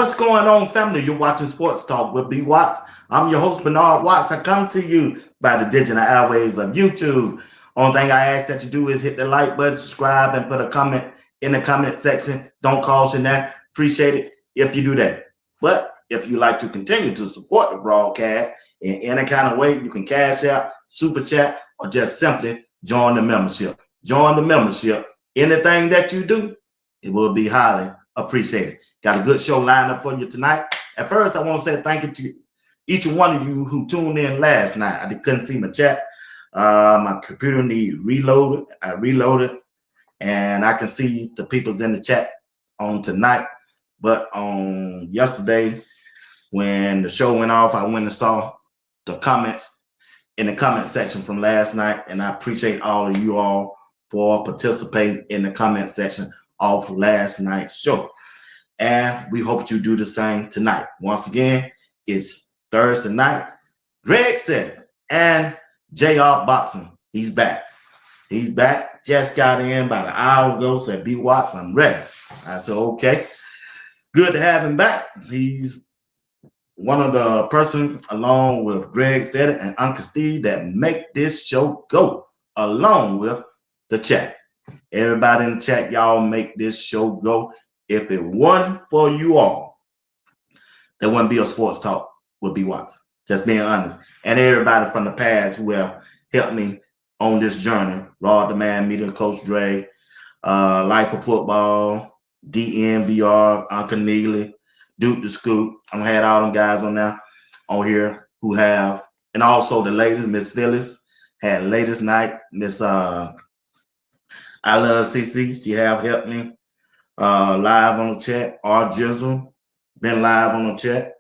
What's going on, family? You're watching Sports Talk with B. Watts. I'm your host, Bernard Watts. I come to you by the digital airwaves of YouTube. Only thing I ask that you do is hit the like button, subscribe, and put a comment in the comment section. Don't caution that. Appreciate it if you do that. But if you like to continue to support the broadcast in any kind of way, you can cash out, super chat, or just simply join the membership. Join the membership. Anything that you do, it will be highly appreciated. Got a good show lined up for you tonight. At first, I want to say thank you to each and one of you who tuned in last night. I couldn't see my chat. My computer needed reloaded. I reloaded, and I can see the people's in the chat on tonight. But on yesterday, when the show went off, I went and saw the comments in the comment section from last night, and I appreciate all of you all for participating in the comment section of last night's show. And we hope you do the same tonight. Once again, it's Thursday night. Greg said it. And JR Boxing, he's back. He's back. Just got in about an hour ago, said, B. Watts, I'm ready. I said, okay. Good to have him back. He's one of the person, along with Greg said it and Uncle Steve, that make this show go, along with the chat. Everybody in the chat, y'all make this show go. If it wasn't for you all, there wouldn't be a Sports Talk with B. Watts. Just being honest. And everybody from the past who have helped me on this journey. Rod the Man, Meeting Coach Dre, Life of Football, DNVR, Uncle Neely, Duke the Scoop. I had all them guys on here who have, and also the ladies, Miss Phyllis, had latest night, Miss I Love CC, she have helped me live on the chat. R Jizzle, been live on the chat.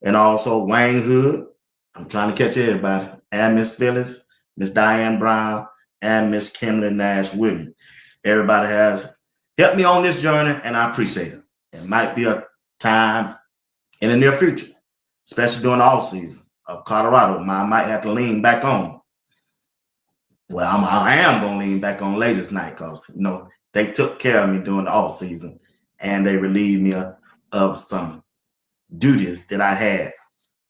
And also Wayne Hood. I'm trying to catch everybody. And Miss Phyllis, Miss Diane Brown, and Miss Kimberly Nash Williams. Everybody has helped me on this journey, and I appreciate it. It might be a time in the near future, especially during the off season of Colorado. I might have to lean back on. Well, I am going to lean back on latest night because, you know, they took care of me during the off season and they relieved me of some duties that I had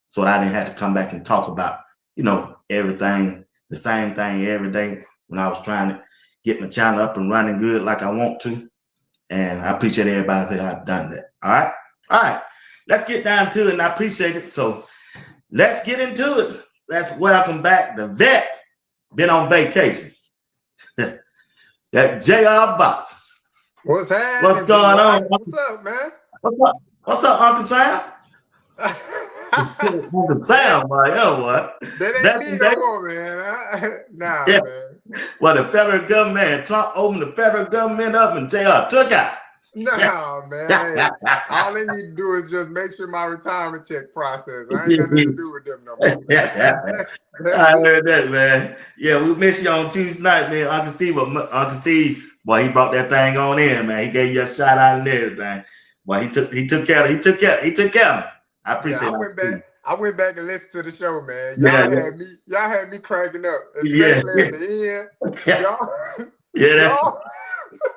so that I didn't have to come back and talk about, you know, everything, the same thing every day when I was trying to get my channel up and running good like I want to. And I appreciate everybody that have done that. All right. All right. Let's get down to it, and I appreciate it. So let's get into it. Let's welcome back the vet. Been on vacation. That JR Box. What's happening? What's going on? What's up, man? What's up? What's up, Uncle Sam? Uncle Sam, boy. Yo, what? That ain't me no more, man. Nah, yeah. Man. Well, the federal government, Trump opened the federal government up and JR took out. No, man. Hey, all they need to do is just make sure my retirement check process. I ain't got nothing to do with them no more. I heard that, man. Yeah, we missed you on Tuesday night, man. Uncle Steve, boy, he brought that thing on in, man. He gave you a shout out and everything. Boy, he took care of me. I appreciate it. I went back and listened to the show, man. Y'all had me cracking up, especially at the end. Y'all,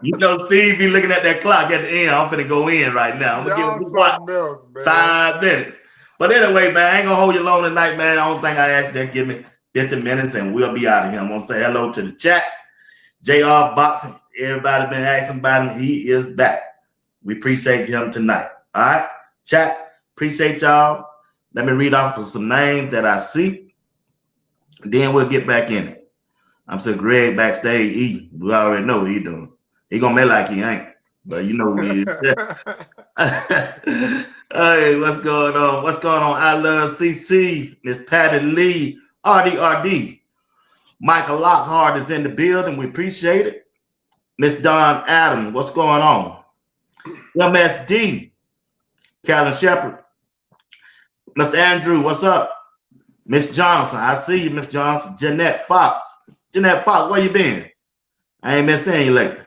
you know, Steve be looking at that clock at the end. I'm finna go in right now. I'm gonna give him 5 minutes. But anyway, man, I ain't gonna hold you long tonight, man. The only thing I ask them, give me 50 minutes and we'll be out of here. I'm gonna say hello to the chat. JR Boxing, everybody been asking about him. He is back. We appreciate him tonight. All right, chat, appreciate y'all. Let me read off of some names that I see. Then we'll get back in it. I'm saying Greg backstage eating. We already know what he doing. He gonna make like he ain't, but you know who he is. Hey, what's going on? What's going on? I Love CC, Miss Patty Lee, RDRD. Michael Lockhart is in the building. We appreciate it. Miss Don Adams, what's going on? MSD, Calvin Shepherd. Mr. Andrew, what's up? Miss Johnson, I see you, Miss Johnson. Jeanette Fox. Jeanette Fox, where you been? I ain't been seeing you lately.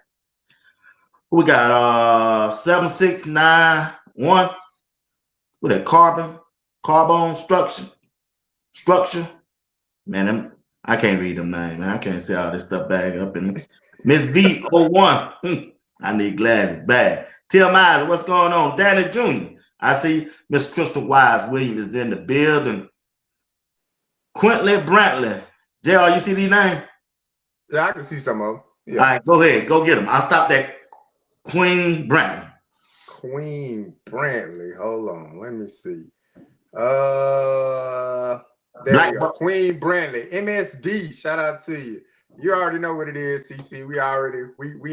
We got 7691. With that carbon structure. Man, I can't read them names, man. I can't see all this stuff back up in me. Miss B01. I need Gladys bad. Tim Myers, what's going on? Danny Jr. I see Miss Crystal Wise Williams is in the building. Quintley Brantley. JR, you see these names? Yeah, I can see some of them. Yeah. All right, go ahead. Go get them. I'll stop that. Queen Brantley. Queen Brantley. Hold on. Let me see. There we go. Queen Brantley. MSD. Shout out to you. You already know what it is, CC. We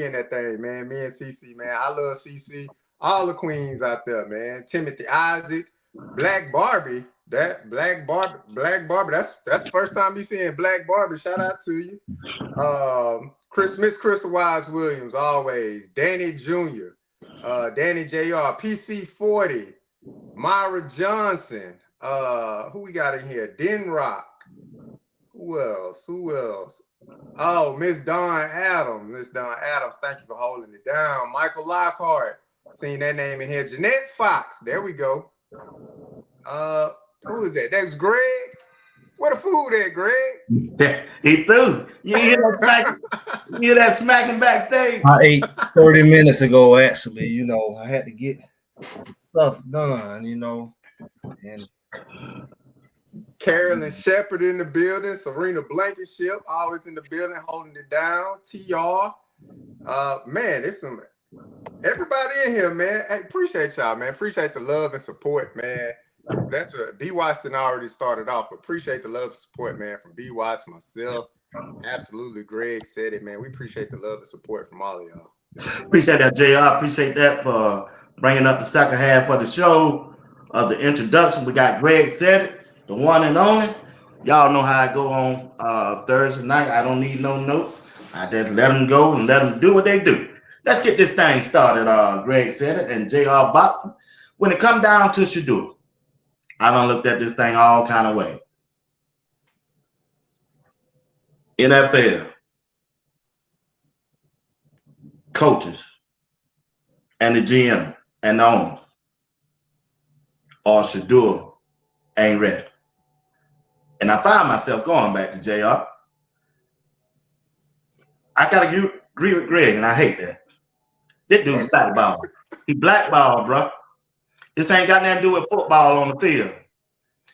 in that thing, man. Me and CC, man. I love CC. All the queens out there, man. Timothy Isaac, Black Barbie. That Black Barbie. That's the first time you seeing Black Barbie. Shout out to you. Miss Crystal Wise Williams, always. Danny Jr., Danny Jr., PC 40, Myra Johnson. Who we got in here? Den Rock. Who else? Oh, Miss Dawn Adams. Thank you for holding it down. Michael Lockhart. Seen that name in here. Jeanette Fox. There we go. Who is that? That's Greg. Where the food at, Greg? He threw. You hear that smacking backstage? I ate 30 minutes ago, actually. You know, I had to get stuff done, you know. And Carolyn Shepard in the building. Serena Blankenship always in the building, holding it down. TR. Man, it's some everybody in here, man. Hey, appreciate y'all, man. Appreciate the love and support, man. That's what B. Watson already started off, but appreciate the love and support, man, from B. Watson, myself. Absolutely, Greg said it, man. We appreciate the love and support from all of y'all. Appreciate that, JR. Appreciate that for bringing up the second half of the show of the introduction. We got Greg said it, the one and only. Y'all know how I go on Thursday night. I don't need no notes. I just let them go and let them do what they do. Let's get this thing started. Greg said it and JR Boxing. When it comes down to Shedeur, I done looked at this thing all kind of way. NFL, coaches, and the GM and the owners, or Shedeur ain't ready. And I find myself going back to JR. I gotta agree with Greg, and I hate that. This dude's blackball. He blackball, bro. This ain't got nothing to do with football on the field.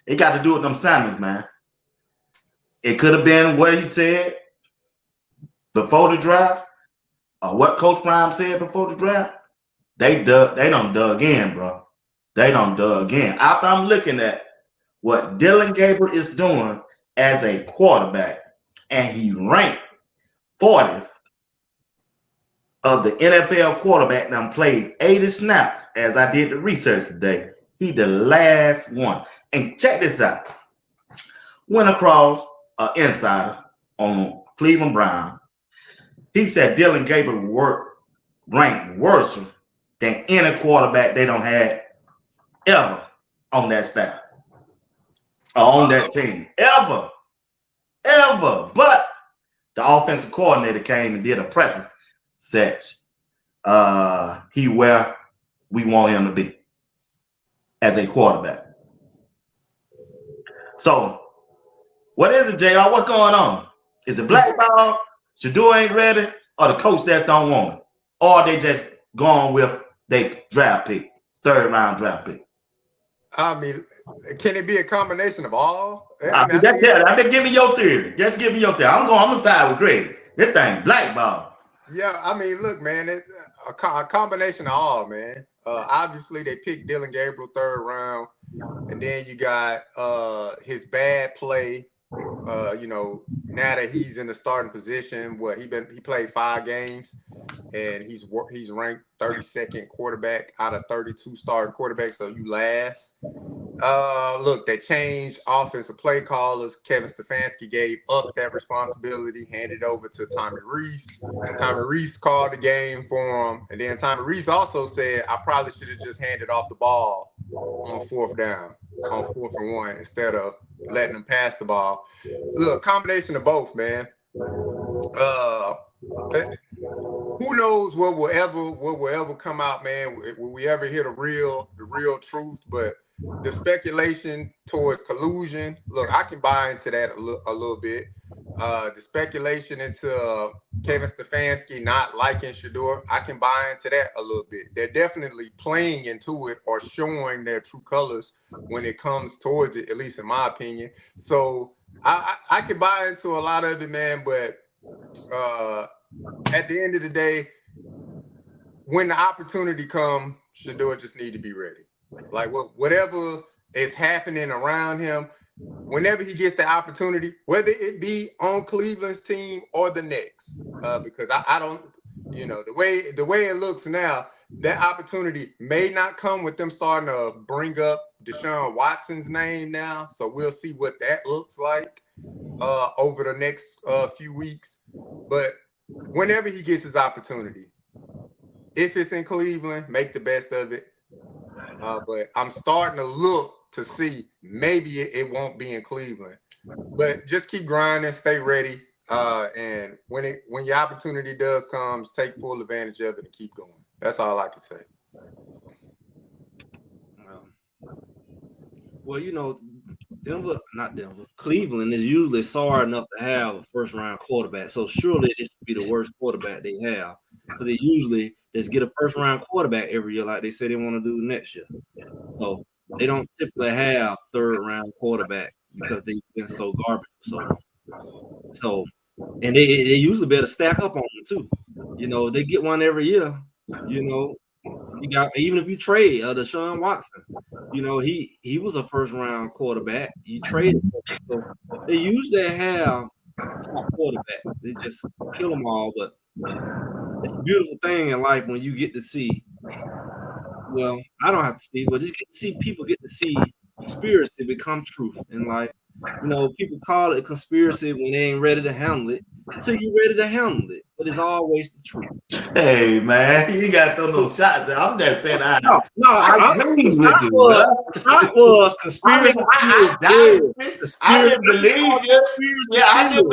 It got to do with them signings, man. It could have been what he said before the draft, or what Coach Prime said before the draft. They done dug in, bro. They done dug in. After I'm looking at what Dillon Gabriel is doing as a quarterback, and he ranked 40th of the NFL quarterback that played 80 snaps, as I did the research today. He the last one. And check this out. Went across an insider on Cleveland Brown. He said Dillon Gabriel ranked worse than any quarterback they don't have ever on that staff or on that team. Ever. But the offensive coordinator came and did a press session. He where we want him to be as a quarterback. So, what is it, JR? What's going on? Is it blackball? Shedeur ain't ready, or the coach that don't want it, or they just gone with their draft pick, third round draft pick? I mean, can it be a combination of all? I mean, give me your theory. Just give me your theory. I'm gonna side with Greg. This thing blackball. Yeah, I mean, look, man, it's a combination of all, man. Obviously, they picked Dillon Gabriel third round, and then you got his bad play. You know, now that he's in the starting position, he played 5 games, and he's ranked 32nd quarterback out of 32 starting quarterbacks. So you last. Look, they changed offensive play callers. Kevin Stefanski gave up that responsibility, handed it over to Tommy Rees. Tommy Rees called the game for him, and then Tommy Rees also said, "I probably should have just handed off the ball on 4th down, on 4th and 1, instead of letting them pass the ball." Look, combination of both, man. Who knows what will ever come out, man? Will we ever hear the real truth? But the speculation towards collusion, look, I can buy into that a little bit. The speculation into Kevin Stefanski not liking Shedeur, I can buy into that a little bit. They're definitely playing into it or showing their true colors when it comes towards it, at least in my opinion. So I can buy into a lot of it, man. But at the end of the day, when the opportunity comes, Shedeur just need to be ready. Like whatever is happening around him, whenever he gets the opportunity, whether it be on Cleveland's team or the Knicks, because I don't, the way it looks now, that opportunity may not come with them starting to bring up Deshaun Watson's name now. So we'll see what that looks like over the next few weeks. But whenever he gets his opportunity, if it's in Cleveland, make the best of it. But I'm starting to look to see maybe it won't be in Cleveland. But just keep grinding, stay ready. And when your opportunity does come, take full advantage of it and keep going. That's all I can say. Well, Cleveland is usually sorry enough to have a first-round quarterback. So surely this should be the worst quarterback they have. Because they usually just get a first-round quarterback every year like they say they want to do next year. So they don't typically have third-round quarterbacks because they've been so garbage for so long. So, and they usually better stack up on them too. They get one every year. You got, even if you trade Deshaun Watson, he was a first-round quarterback. You traded him. So they usually have top quarterbacks. They just kill them all. But it's a beautiful thing in life when you get to see. Well, I don't have to see, but just get to see people get to see conspiracy become truth. And people call it a conspiracy when they ain't ready to handle it until you're ready to handle it. But it's always the truth. Hey man, you got those little shots. I'm just saying I agree with you. That was conspiracy. I didn't believe you. Yeah, I didn't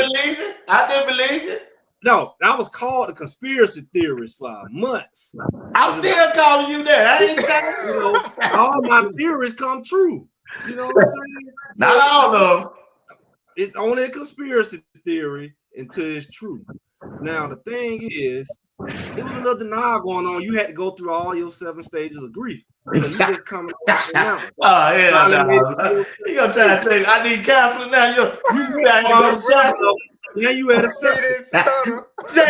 believe it. No, I was called a conspiracy theorist for months. I'm still calling you that. I ain't telling all my theories come true. You know what I'm saying? Not all of them. It's only a conspiracy theory until it's true. Now, the thing is, there was another denial going on. You had to go through all your 7 stages of grief. So you just coming out. Oh, hell no. You gonna try to think I need counseling now? Now you had a 7. JR, he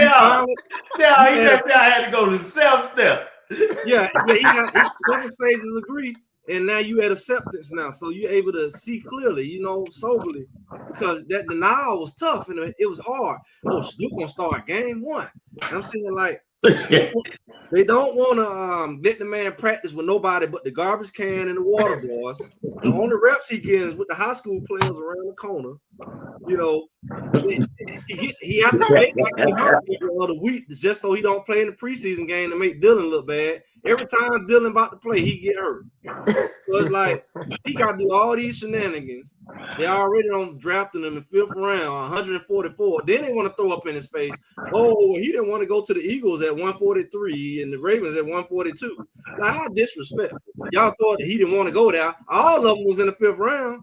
just said I had to go to 7 steps. Yeah, he got 7 stages of grief. And now you at acceptance now, so you're able to see clearly, soberly, because that denial was tough and it was hard. Oh, Shedeur gonna start game 1. And I'm saying like they don't want to let the man practice with nobody but the garbage can and the water boys. The only reps he gets with the high school players around the corner. He has to make like he hurt every other week just so he don't play in the preseason game to make Dylan look bad. Every time Dylan about to play, he get hurt. So it's like he got to do all these shenanigans. They already on drafting him in 5th round, 144. Then they want to throw up in his face. Oh, he didn't want to go to the Eagles at 143 and the Ravens at 142. Like, how disrespectful. Y'all thought that he didn't want to go there. All of them was in the 5th round.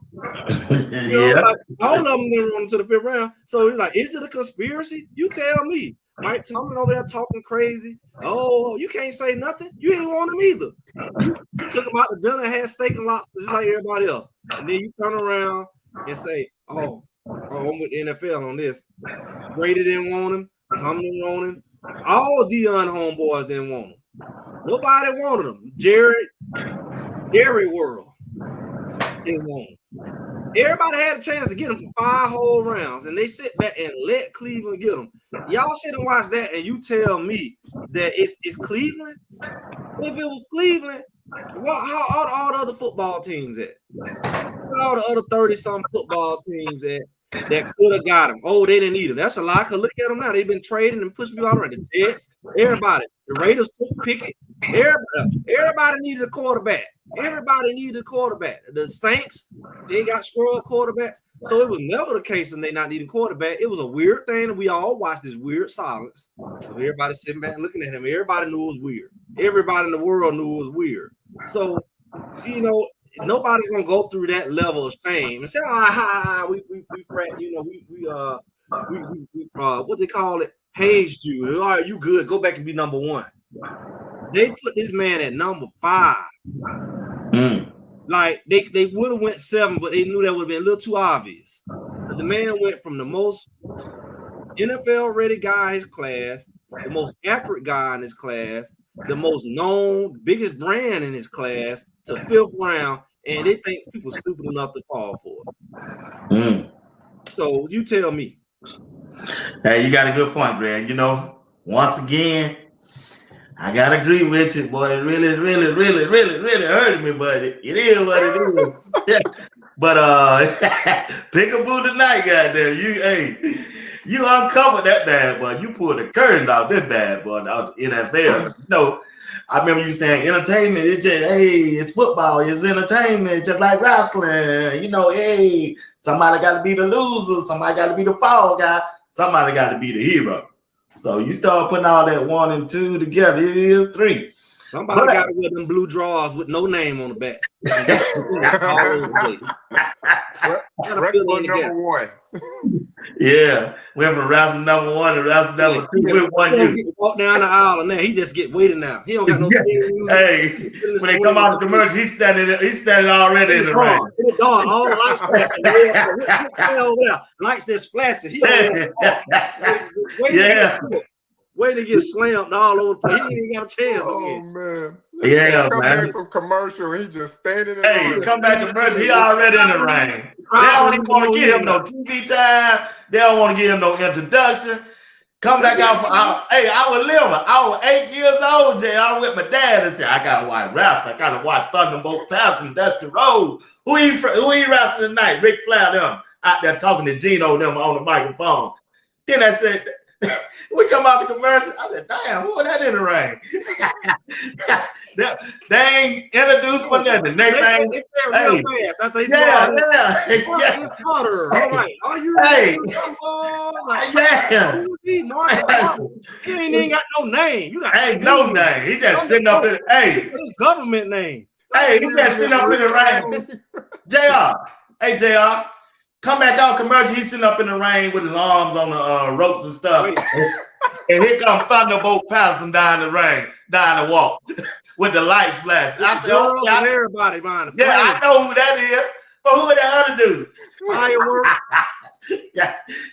All of them didn't run to the 5th round. So he's like, is it a conspiracy? You tell me. Mike Tomlin over there talking crazy. Oh, you can't say nothing. You ain't want him either. You took him out to dinner, had steak and lobster just like everybody else. And then you turn around and say, oh, I'm with the NFL on this. Brady didn't want him. Tomlin didn't want him. All Deion homeboys didn't want him. Nobody wanted him. Jerry World didn't want him. Everybody had a chance to get him for 5 whole rounds, and they sit back and let Cleveland get him. Y'all sit and watch that, and you tell me that it's Cleveland? If it was Cleveland, how are all the other football teams at? Where all the other 30-some football teams at that could have got him? Oh, they didn't need him. That's a lie. Cause look at them now. They've been trading and pushing people out around. The Jets, everybody. The Raiders took Pickett. Everybody needed a quarterback. Everybody needed a quarterback. The Saints, they got screwed quarterbacks. So it was never the case that they not needing quarterback. It was a weird thing, and we all watched this weird silence of everybody sitting back and looking at him. Everybody knew it was weird. Everybody in the world knew it was weird. So, nobody's gonna go through that level of shame and say, we what they call it, hazed you. All right, you good. Go back and be number 1. They put this man at number 5. Like they would have went 7, but they knew that would have been a little too obvious. But the man went from the most NFL ready guy in his class, the most accurate guy in his class, the most known, biggest brand in his class, to 5th round, and they think people stupid enough to fall for it. So you tell me. Hey, you got a good point, Greg. You know, once again, I gotta agree with you, boy. It really hurted me, but it is what it is. But Pickaboo tonight, goddamn. You uncovered that bad boy. You pulled the curtain off this bad boy out the NFL. You know, I remember you saying entertainment, it's just, it's football, it's entertainment, just like wrestling. You know, somebody gotta be the loser, somebody gotta be the fall guy, somebody gotta be the hero. So you start putting all that 1 and 2 together, it is 3. Somebody got to wear them blue drawers with no name on the back. Wrestler number 1. Yeah, went from wrestling number 1 to wrestling number 2 with 1 you. Walk down the aisle and now he just get waiting now. He don't got no Hey, when they come out of the commercial, he's standing already in the ring. In the dark, all the lights flashing. Lights that splashing. He way to get slammed all over the place. He ain't even got a chance. Oh man. Yeah, come man. back from commercial, he just standing in the come back to commercial, he already in the ring. They don't even want to give him no TV time. They don't want to give him no introduction. Come back out for I was living. I was 8 years old, Jay. I went with my dad and said, I gotta watch wrestling. I gotta watch Thunderbolt Patterson, Dusty Rhodes. Who he wrestling tonight? Ric Flair them out there talking to Gino them on the microphone. Then I said, we come out the commercial. I said, damn, who was that in the ring? they ain't introduced for nothing. Next thing, they said real fast. I think this Carter. All right. Are you ready? He ain't even got no name. You got no name. He just sitting up in government name. Hey, he just sitting up in the ring. JR. Hey, JR. Come back out commercial. He's sitting up in the rain with his arms on the ropes and stuff. And here comes Thunderbolt Patterson down the rain, down the walk with the lights flashing. I said, everybody, man. Yeah, I know who that is. But who the other dude? Fireworks.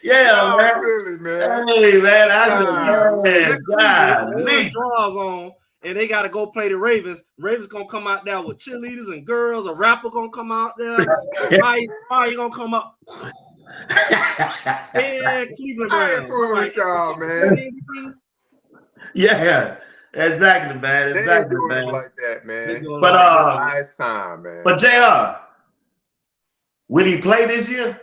yeah, man. Really, man. Hey, man. I said, God, draws on. And they got to go play the Ravens. Ravens going to come out there with cheerleaders and girls. A rapper going to come out there. Fire going to come up. Yeah, Cleveland Browns. I ain't fooling with y'all, man. Yeah, exactly, man. Exactly, man. Like that, man. But nice time, man. But JR, will he play this year?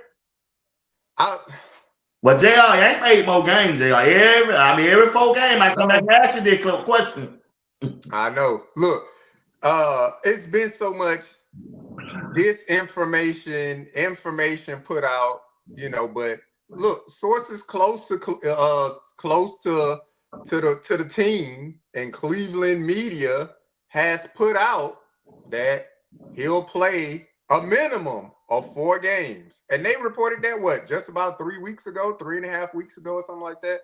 Well, JR, he ain't played more games, JR. Every 4 games, I come back and ask you this question. I know. Look, it's been so much disinformation, information put out, you know. But look, sources close to the team and Cleveland media has put out that he'll play a minimum of 4 games, and they reported that just about 3 weeks ago, 3.5 weeks ago, or something like that.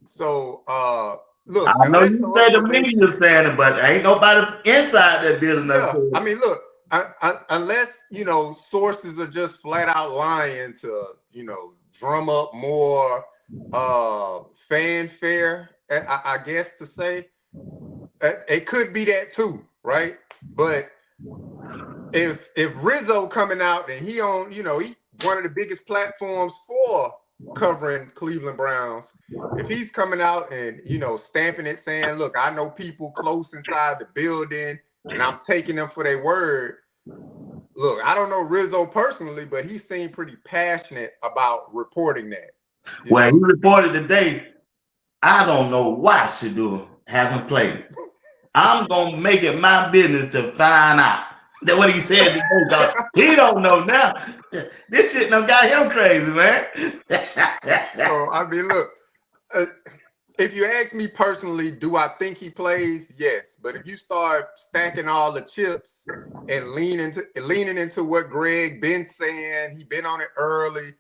So, look, I know you say the media saying it, but ain't nobody inside that building. Yeah, I mean, look, unless sources are just flat out lying to drum up more fanfare, I guess to say, it could be that too, right? But if Rizzo coming out and he on he one of the biggest platforms for covering Cleveland Browns, if he's coming out and stamping it, saying, look, I know people close inside the building and I'm taking them for their word. Look, I don't know Rizzo personally, but he seemed pretty passionate about reporting that. Well, he reported today, I don't know why Shedeur haven't played. I'm gonna make it my business to find out. That's what he said today. He don't know now. This shit done got him crazy, man. So, I mean, look, if you ask me personally, do I think he plays? Yes. But if you start stacking all the chips and leaning into what Greg been saying, he been on it early,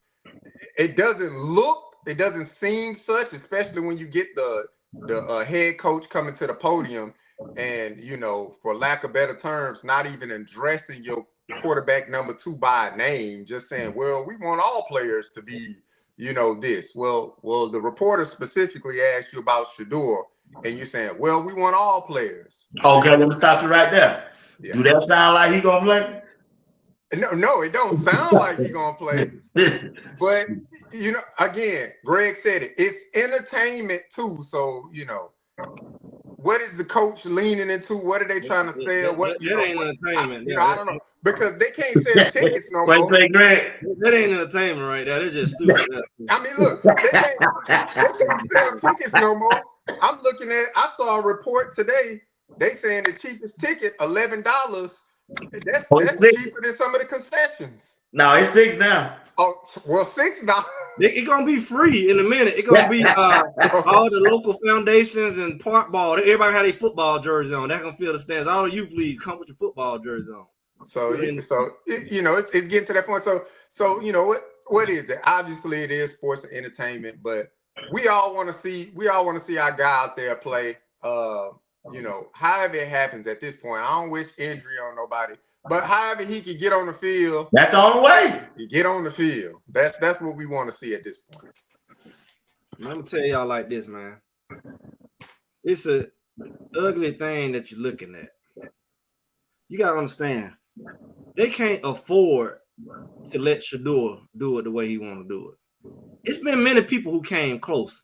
it doesn't look it doesn't seem such, especially when you get the head coach coming to the podium and, you know, for lack of better terms, not even addressing your quarterback number 2 by name, just saying, well, we want all players to be, you know, this. Well, the reporter specifically asked you about Shedeur, and you're saying, well, we want all players. Okay, let me stop you right there. Yeah. Do that sound like he gonna play? No, it don't sound like he gonna play. But, you know, again, Greg said it. It's entertainment too. So, you know, what is the coach leaning into? What are they trying to sell? That ain't entertainment. I don't know. Because they can't sell tickets no more. Wait, Greg. That ain't entertainment right there. That's just stupid. I mean, look, they can't sell tickets no more. I'm looking at, I saw a report today. They saying the cheapest ticket, $11. That's cheaper than some of the concessions. No, it's $6 now. Oh, well, $6. It's gonna be free in a minute. It's gonna be all the local foundations and park ball. Everybody had a football jersey on. They're gonna fill the stands. All the youth leagues come with your football jersey on. So you know, it's getting to that point. So you know what is it? Obviously, it is sports and entertainment, but we all want to see our guy out there play. You know, however it happens at this point. I don't wish injury on nobody, but however he can get on the field, that's the only way. You get on the field. That's what we want to see at this point. I'm gonna tell y'all like this, man. It's a ugly thing that you're looking at. You gotta understand, they can't afford to let Shedeur do it the way he want to do it. It's been many people who came close.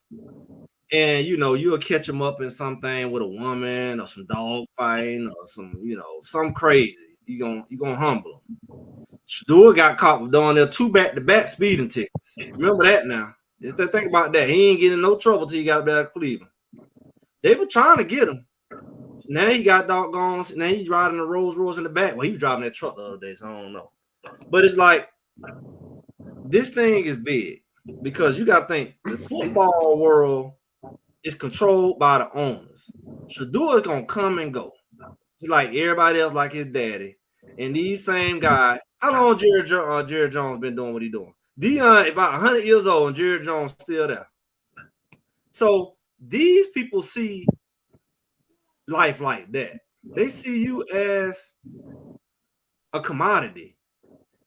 And, you know, you'll catch them up in something with a woman or some dog fighting or some, you know, some crazy. You're gonna humble them. Shedeur got caught with doing their 2 back-to-back speeding tickets. Remember that now. Just think about that. He ain't getting in no trouble till he got back to Cleveland. They were trying to get him. Now he got doggone. Now he's riding the Rolls Royce in the back. Well, he was driving that truck the other day, so I don't know. But it's like, this thing is big because you got to think the football world is controlled by the owners. Shedeur is gonna come and go. He's like everybody else, like his daddy. And these same guys, how long Jerry Jones been doing what he's doing? Dion about 100 years old and Jerry Jones still there. So these people see life like that. They see you as a commodity.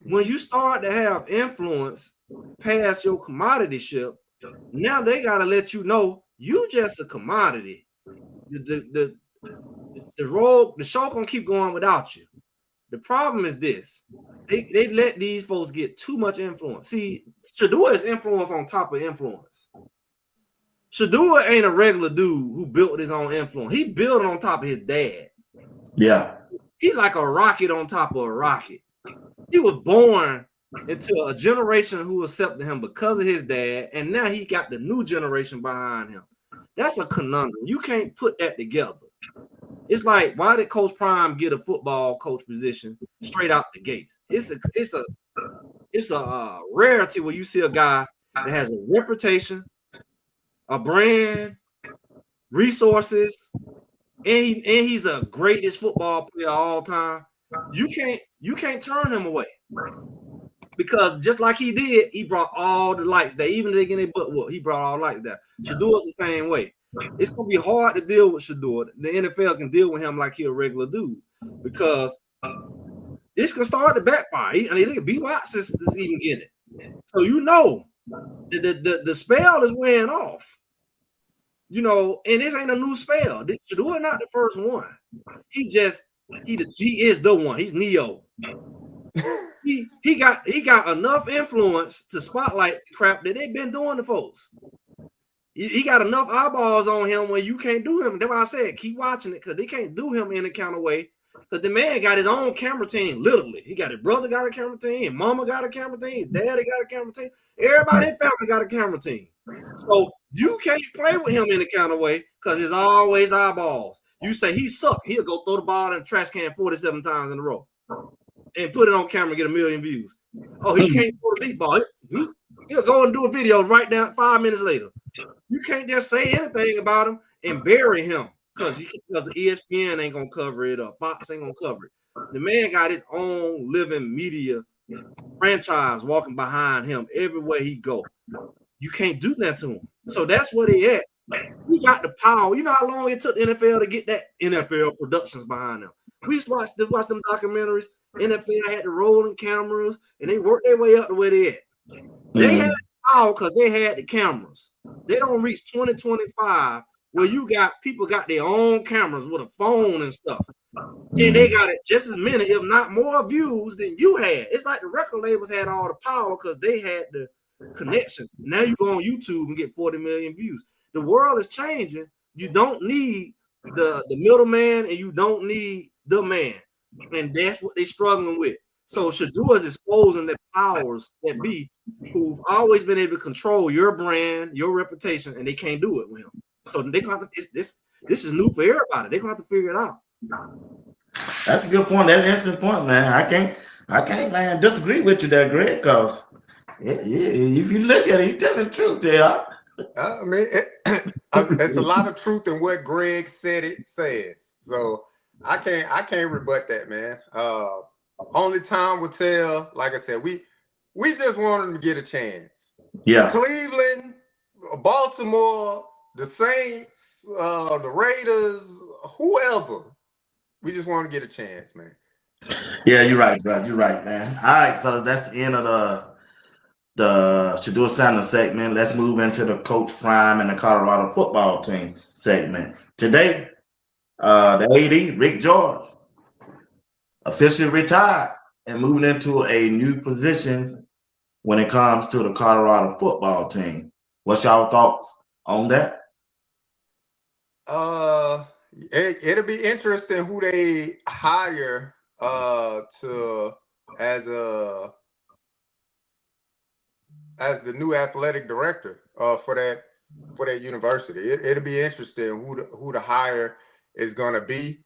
When you start to have influence past your commodity ship, now they gotta let you know you just a commodity. The show gonna keep going without you. The problem is this: they let these folks get too much influence. See, Shedeur is influence on top of influence. Shedeur ain't a regular dude who built his own influence. He built it on top of his dad. Yeah, he like a rocket on top of a rocket. He was born into a generation who accepted him because of his dad, and now he got the new generation behind him. That's a conundrum. You can't put that together. It's like, why did Coach Prime get a football coach position straight out the gate? It's a rarity where you see a guy that has a reputation, a brand, resources, and he's the greatest football player of all time. You can't turn him away. Because just like he did, he brought all the lights there. Even if they get their butt whooped, he brought all the lights there. Shedeur's the same way. It's going to be hard to deal with Shedeur. The NFL can deal with him like he's a regular dude because this can start to backfire. I mean, look at B. Watts is even getting it. So you know the spell is wearing off. You know, and this ain't a new spell. Shedeur not the first one. He is the one. He's Neo. He got enough influence to spotlight the crap that they've been doing to folks. He got enough eyeballs on him where you can't do him. That's why I said keep watching it because they can't do him in a kind of way. Because the man got his own camera team, literally. He got his brother got a camera team, his mama got a camera team, his daddy got a camera team. Everybody in the family got a camera team. So you can't play with him in a kind of way because there's always eyeballs. You say he sucked, he'll go throw the ball in the trash can 47 times in a row and put it on camera and get 1 million views. Oh, he can't throw the deep ball. He'll go and do a video right now 5 minutes later. You can't just say anything about him and bury him because the ESPN ain't gonna cover it or Fox ain't gonna cover it. The man got his own living media franchise walking behind him everywhere he go. you can't do that to him. So that's where they at. We got the power. You know how long it took the NFL to get that NFL productions behind them. We used to watch them documentaries. NFL had the rolling cameras, and they worked their way up to where they at. They had power because they had the cameras. They don't reach 2025 where you got people got their own cameras with a phone and stuff. And they got it just as many, if not more views than you had. It's like the record labels had all the power because they had the connection. Now you go on YouTube and get 40 million views. The world is changing. You don't need the middleman, and you don't need the man. And that's what they're struggling with. So Shedeur is exposing the powers that be who've always been able to control your brand, your reputation, and they can't do it with him. So they gonna have to, this is new for everybody. They're gonna have to figure it out. That's a good point. That's an interesting point, man. I can't, man, disagree with you there, Greg, because if you look at it, you tell the truth there. I mean, it's a lot of truth in what Greg said. It says so. I can't rebut that, man. Only time will tell. Like I said, we just want him to get a chance. Yeah. Cleveland, Baltimore, the Saints, the Raiders, whoever. We just want to get a chance, man. Yeah, you're right, bro. You're right, man. All right, fellas, that's the end of the Shedeur Sanders segment. Let's move into the Coach Prime and the Colorado football team segment. Today, the AD, Rick George, officially retired and moving into a new position when it comes to the Colorado football team. What's y'all thoughts on that? It'll be interesting who they hire as the new athletic director for that university. It'll be interesting who the hire is going to be.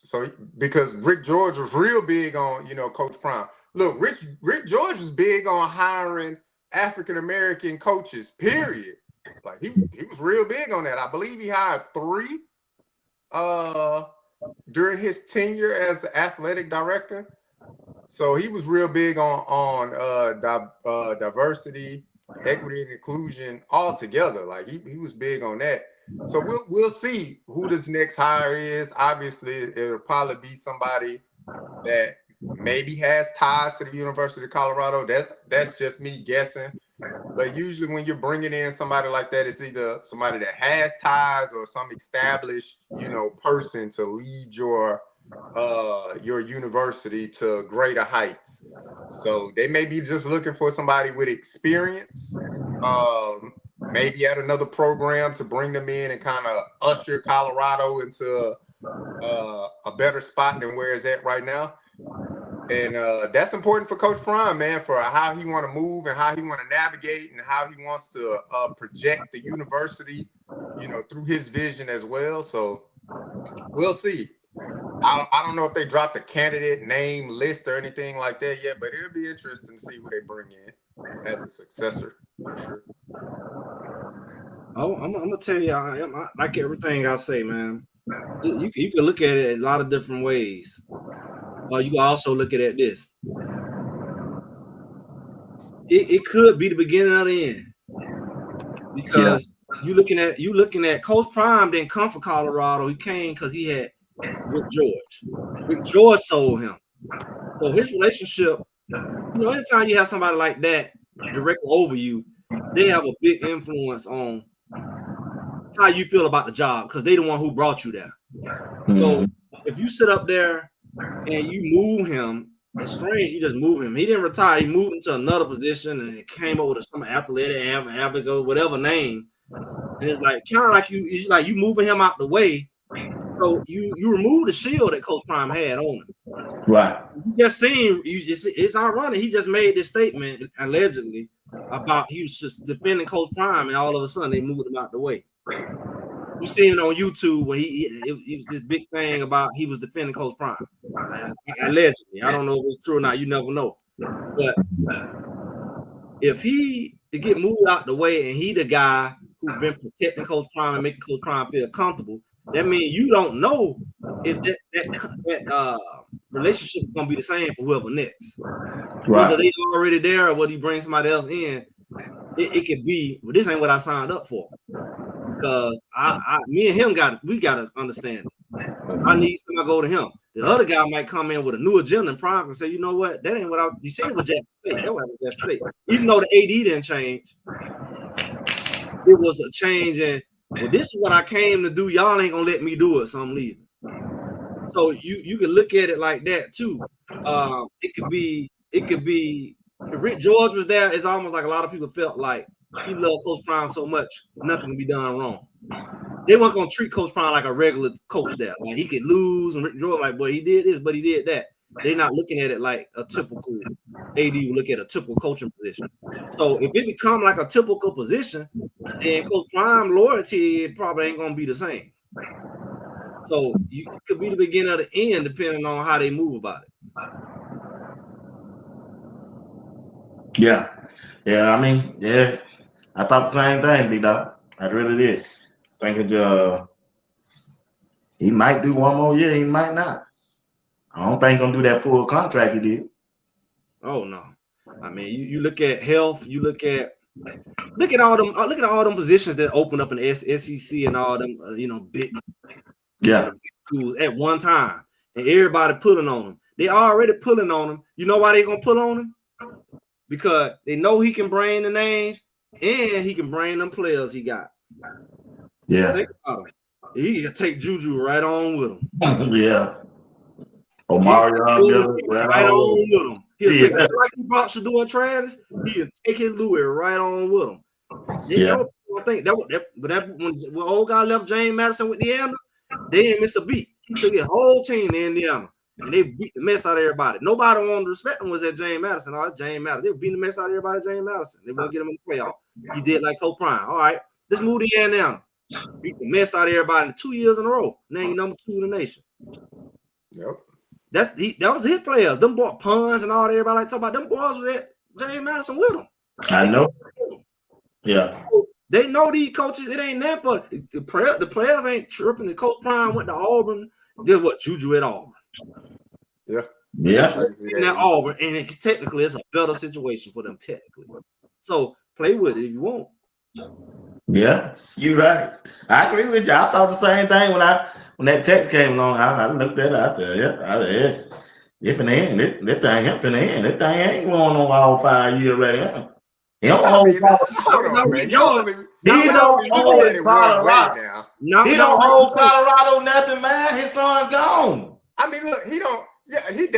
So because Rick George was real big on, Coach Prime. Look, Rick George was big on hiring African American coaches, period. Like he was real big on that. I believe he hired 3 during his tenure as the athletic director. So he was real big on diversity, equity, and inclusion altogether. Like he was big on that. So we'll see who this next hire is. Obviously, it'll probably be somebody that maybe has ties to the University of Colorado. That's just me guessing. But usually when you're bringing in somebody like that, it's either somebody that has ties or some established, person to lead your university to greater heights. So they may be just looking for somebody with experience, maybe at another program to bring them in and kind of usher Colorado into a better spot than where it's at right now. And that's important for Coach Prime, man, for how he want to move and how he want to navigate and how he wants to project the university, through his vision as well. So we'll see. I don't know if they dropped a candidate name list or anything like that yet, but it'll be interesting to see who they bring in as a successor for sure. Oh, I'm gonna tell you, I like everything I say, man. You can look at it a lot of different ways. Or you can also look at it this. It could be the beginning of the end. Because you looking at Coach Prime didn't come from Colorado. He came because he had Rick George. Rick George sold him. So his relationship, anytime you have somebody like that directly over you, they have a big influence on how you feel about the job because they the one who brought you there. So if you sit up there and you move him, it's strange. You just move him. He didn't retire. He moved into another position and it came over to some athletic, whatever name. And it's like kind of like you moving him out the way. So you remove the shield that Coach Prime had on him. Right. It's ironic. He just made this statement allegedly about he was just defending Coach Prime, and all of a sudden they moved him out the way. You seen it on YouTube when it was this big thing about he was defending Coach Prime. Allegedly. I don't know if it's true or not. You never know. But if he to get moved out the way and he the guy who's been protecting Coach Prime and making Coach Prime feel comfortable, that means you don't know if that relationship is gonna be the same for whoever next. Right. Whether they already there or whether you bring somebody else in, it could be. But this ain't what I signed up for. Because me and him gotta understand it. I need somebody to go to him. The other guy might come in with a new agenda and prime and say, you know what, that ain't what you said what Jack said. That's what I just say. Even though the AD didn't change, it was a change in, well, this is what I came to do. Y'all ain't gonna let me do it, so I'm leaving. So you can look at it like that too. It could be if Rick George was there, it's almost like a lot of people felt like he loved Coach Prime so much, nothing can be done wrong. They weren't gonna treat Coach Prime like a regular coach there. Like he could lose, and Rick George like, boy, he did this, but he did that. They're not looking at it like a typical AD would look at a typical coaching position. So if it become like a typical position, then Coach Prime loyalty probably ain't gonna be the same. So you could be the beginning of the end depending on how they move about it. Yeah. I mean, yeah. I thought the same thing, B-Dog. I really did. I think he might do one more year. He might not. I don't think he's gonna do that full contract he did. Oh no. I mean, you look at health. You look at all them. Look at all them positions that open up in the SEC and all them. Big. Yeah. Schools at one time, and everybody pulling on him. They already pulling on him. You know why they gonna pull on him? Because they know he can bring the names and he can bring them players he got. Yeah. Think about him. He can take JuJu right on with him. Yeah. Omari right on with him. He'll take it like he brought Shedeur and Travis. He'll take his Louis right on with him. They don't think that when old guy left James Madison with Indiana, they didn't miss a beat. He took his whole team to Indiana. And they beat the mess out of everybody. Nobody wanted to respect him was at James Madison. Oh, it's James Madison. They were beating the mess out of everybody at James Madison. They won't get him in the playoff. He did like Coach Prime. All right, let's move to Indiana. Beat the mess out of everybody in 2 years in a row. Now you number 2 in the nation. Yep. That was his players. Them boy puns and all that everybody like talking about. Them boys was at James Madison with him. I know. Yeah. They know these coaches. It ain't that for the players ain't tripping. The Coach Prime went to Auburn. Did what JuJu at Auburn. Yeah. At Auburn, and technically it's a better situation for them technically. So play with it if you want. Yeah, you're right. I agree with you. I thought the same thing when that text came along. I looked at it. I said, yeah. If in the end, this thing up in the end, this thing ain't going on all 5 years already. He don't hold Colorado. He don't hold Colorado nothing, man. His son gone. I mean, look, he don't. Yeah, he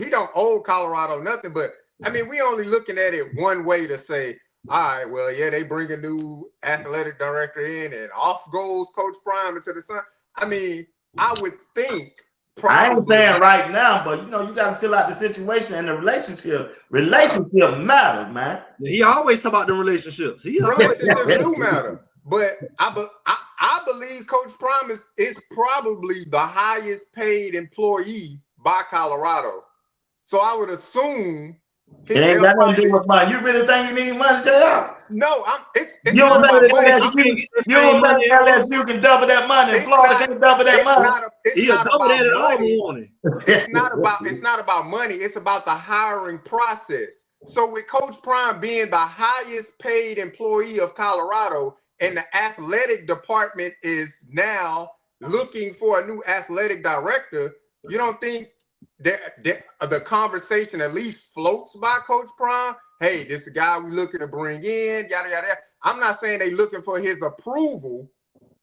don't owe Colorado nothing. But I mean, we only looking at it one way to say, all right, well, yeah, they bring a new athletic director in, and off goes Coach Prime into the sun. I mean, I would think. I ain't saying right now, but you got to fill out the situation and the relationship. Relationship matters, man. He always talk about the relationships. Relationships do matter. But I believe Coach Prime is probably the highest paid employee by Colorado. So I would assume it ain't got nothing to do with money. You really think you need money, JR? No, it's you don't think that you can double that money in Florida can't double that money. It's not about money. It's about the hiring process. So with Coach Prime being the highest paid employee of Colorado, and the athletic department is now looking for a new athletic director, you don't think that the conversation at least floats by Coach Prime? Hey, this is a guy we looking to bring in, yada, yada. I'm not saying they looking for his approval,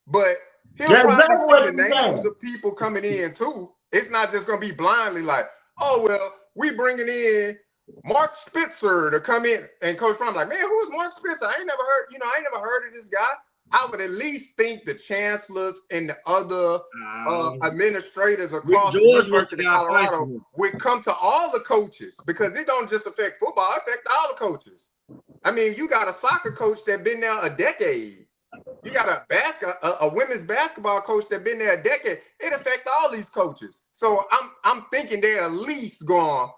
but he'll probably see the names of people coming in too. It's not just going to be blindly like, oh, well, we bringing in Mark Spitzer to come in. And Coach Prime like, man, who's Mark Spitzer? I ain't never heard of this guy. I would at least think the chancellors and the other administrators across the University of Colorado would come to all the coaches, because it don't just affect football, it affects all the coaches. I mean, you got a soccer coach that been there a decade. You got a women's basketball coach that been there a decade. It affects all these coaches. So I'm thinking they're at least going,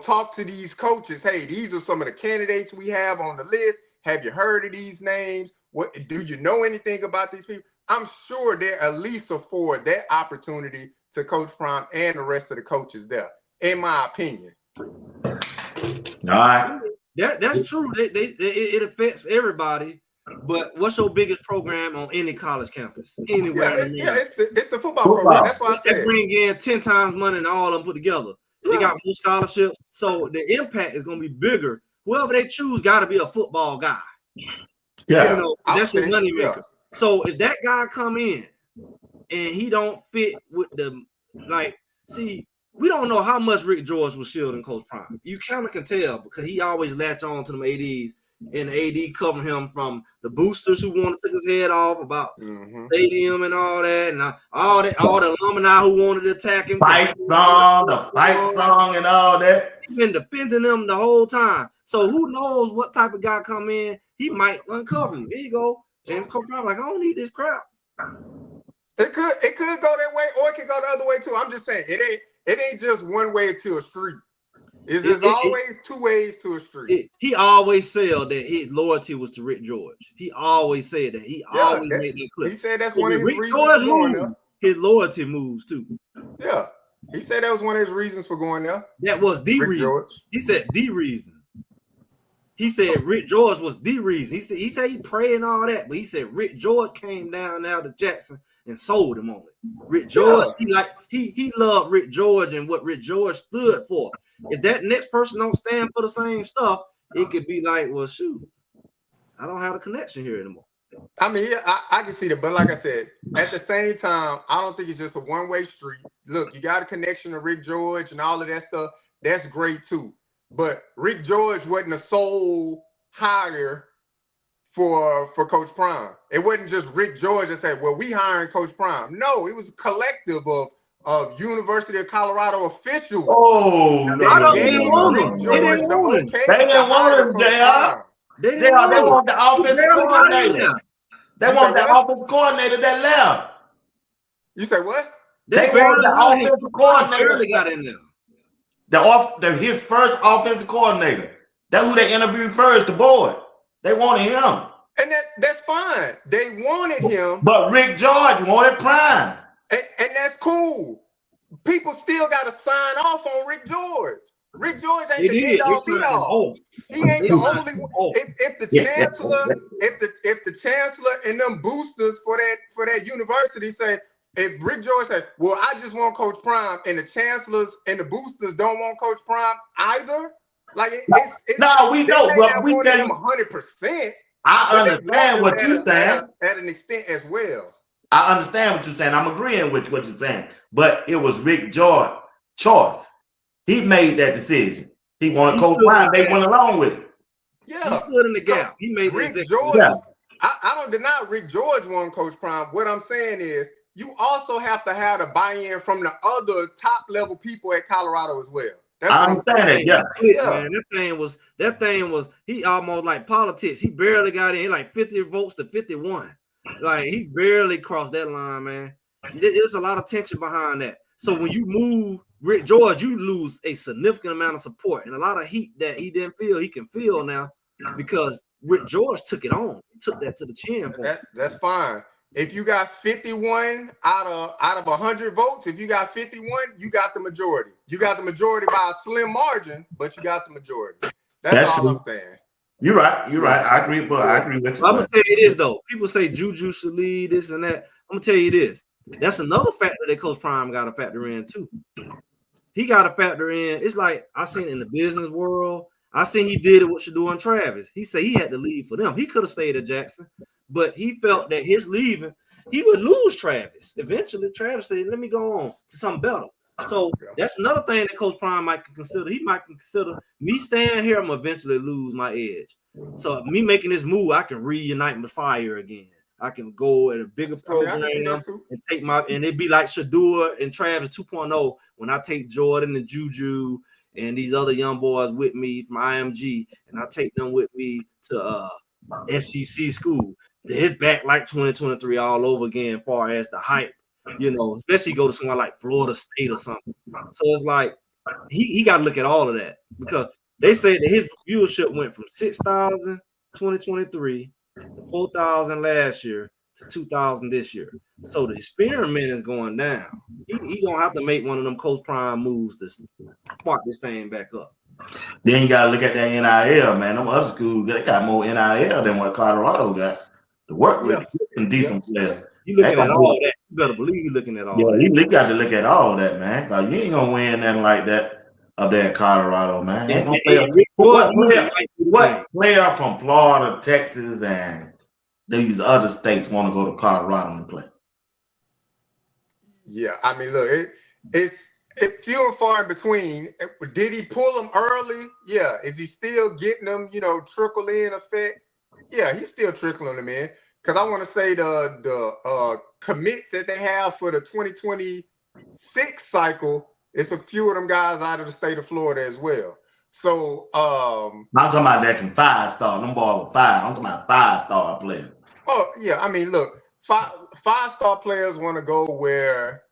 talk to these coaches. Hey, these are some of the candidates we have on the list. Have you heard of these names? What do you know anything about these people? I'm sure they at least afford that opportunity to Coach Prime and the rest of the coaches there, in my opinion. All right. That's true. It affects everybody. But what's your biggest program on any college campus? Anywhere in America? It's the football program. That's why I said. They bring in 10 times money than all of them put together. They got more scholarships. So the impact is going to be bigger. Whoever they choose got to be a football guy. Yeah. You know, that's your money maker. So if that guy come in and he don't fit with the, like, see, we don't know how much Rick George was shielding Coach Prime. You kind of can tell because he always latch on to them ADs, and the AD cover him from the boosters who want to take his head off about stadium and all that, and all the alumni who wanted to attack him. The fight song and all that. He's been defending them the whole time. So who knows what type of guy come in? He might uncover him. There you go. And Coach Prime like, I don't need this crap. It could go that way, or it could go the other way too. I'm just saying it ain't just one way to a street. There's always two ways to a street. He always said that his loyalty was to Rick George. He always said that. He always made that clear. He said that's one of his Rick reasons George for going moves, there. his loyalty moves too. Yeah. He said that was one of his reasons for going there. That was the Rick reason. George. He said the reason. He said Rick George was the reason. He said he prayed and all that, but he said Rick George came down now to Jackson and sold him on it. Rick George, he loved Rick George and what Rick George stood for. If that next person don't stand for the same stuff, it could be like, well, shoot, I don't have a connection here anymore. I mean, yeah, I can see that, but like I said, at the same time, I don't think it's just a one-way street. Look, you got a connection to Rick George and all of that stuff. That's great too. But Rick George wasn't a sole hire for Coach Prime. It wasn't just Rick George that said, well, we hiring Coach Prime. No, it was a collective of University of Colorado officials. Oh, no. They didn't want him. They didn't want him. They didn't want him, JR. They want the offensive coordinator. They want the offensive coordinator that left. You say what? They want the offensive coordinator. Barely got in there. His first offensive coordinator. That's who they interviewed first, the board. They wanted him. And that's fine. They wanted him. But Rick George wanted Prime. And that's cool. People still got to sign off on Rick George. Rick George ain't the end all be all. He ain't the only one. If the chancellor and them boosters for that university say, if Rick George said, well, I just want Coach Prime, and the chancellors and the boosters don't want Coach Prime either, like we don't. But we tell them 100%. I understand what you're saying at an extent as well. I understand what you're saying. I'm agreeing with what you're saying. But it was Rick George's choice. He made that decision. He wanted Coach Prime. They went along with it. Yeah, he stood in the gap. He made Rick this George. Yeah. I don't deny Rick George won Coach Prime. What I'm saying is, you also have to have the buy-in from the other top-level people at Colorado as well. I understand it. Yeah. Man, that thing was. He almost like politics. He barely got in. Like 50 votes to 51. Like he barely crossed that line, man. There's a lot of tension behind that. So when you move Rick George, you lose a significant amount of support and a lot of heat that he didn't feel he can feel now because Rick George took it on. He took that to the chin. That's fine. If you got 51 out of 100 votes, if you got 51, you got the majority. You got the majority by a slim margin, but you got the majority. That's all I'm saying. You're right. I agree, but I agree with you. I'm gonna tell you this though. People say JuJu should lead this and that. I'm gonna tell you this. That's another factor that Coach Prime got to factor in too. He got to factor in. It's like I seen in the business world. I seen he did it with Shedeur and Travis. He said he had to leave for them. He could have stayed at Jackson, but he felt that his leaving, he would lose Travis. Eventually, Travis said, "Let me go on to something better." So that's another thing that Coach Prime might consider. He might consider me staying here. I'm gonna eventually lose my edge. So me making this move, I can reunite with fire again. I can go at a bigger program and take and it'd be like Shedeur and Travis 2.0 when I take Jordan and JuJu and these other young boys with me from IMG, and I take them with me to SEC school. It's back like 2023 all over again, as far as the hype, especially go to somewhere like Florida State or something. So it's like he got to look at all of that because they say that his viewership went from 6,000 2023, 4,000 last year to 2,000 this year. So the experiment is going down. He gonna have to make one of them Coach Prime moves to spark this thing back up. Then you gotta look at that NIL, man. Them other schools, they got more NIL than what Colorado got to work with. Some decent players. You looking at all that. You better believe you looking at all that. You got to look at all that, man. Cause you ain't gonna win nothing like that up there in Colorado, man. Ain't no player. What player from Florida, Texas, and these other states want to go to Colorado and play? Yeah, I mean, look, it's few and far in between. Did he pull them early? Yeah. Is he still getting them, trickle in effect? Yeah, he's still trickling them in. Because I want to say the commits that they have for the 2026 cycle, it's a few of them guys out of the state of Florida as well. So I'm talking about that can 5-star. Them boys with 5. I'm talking about 5-star players. Oh yeah, I mean, look, 5-star players want to go where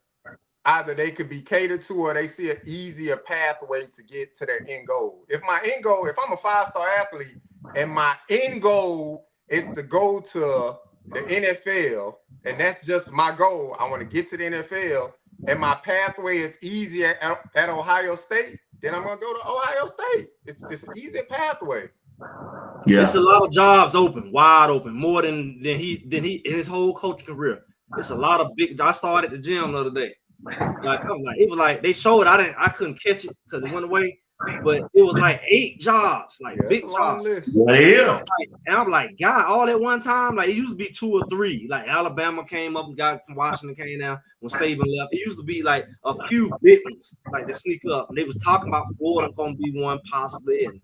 either they could be catered to or they see an easier pathway to get to their end goal. If I'm a 5-star athlete and my end goal is to go to the NFL, and that's just my goal, I want to get to the NFL, and my pathway is easy at Ohio State, then I'm going to go to Ohio State. It's an easy pathway. Yeah. It's a lot of jobs open, wide open, more than he in his whole coaching career. It's a lot of big. I saw it at the gym the other day. It was like they showed. I couldn't catch it because it went away. But it was like 8 jobs, big jobs. Yeah. And I'm like, God, all at one time. Like it used to be 2 or 3. Like Alabama came up and got from Washington came down when Saban left. It used to be like a few big ones, like they sneak up. And they was talking about Florida going to be one possibly, and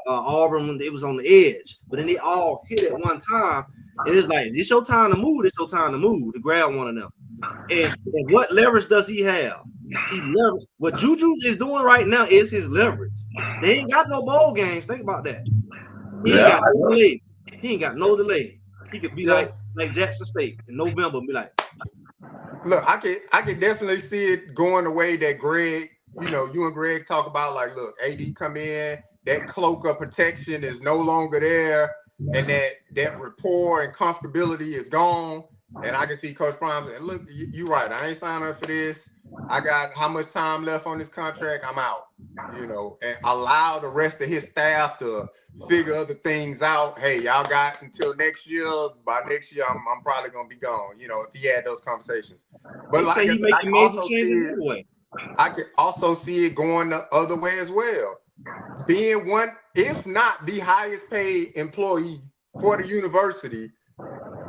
Auburn when they was on the edge. But then they all hit at one time. And it's like, it's your time to move. It's your time to move to grab one of them. And what leverage does he have? He leverage. What JuJu is doing right now is his leverage. They ain't got no bowl games. Think about that. He ain't got no delay. He ain't got no delay. He could be like Jackson State in November and be like, look, I can definitely see it going the way that Greg, you and Greg talk about, like, look, AD come in, that cloak of protection is no longer there, and that rapport and comfortability is gone. And I can see Coach Prime saying, look, you're right. I ain't signed up for this. I got how much time left on this contract? I'm out, and allow the rest of his staff to figure other things out. Hey, y'all got until next year. By next year, I'm probably going to be gone, if he had those conversations. But I can also see it going the other way as well. Being one, if not the highest paid employee for the university,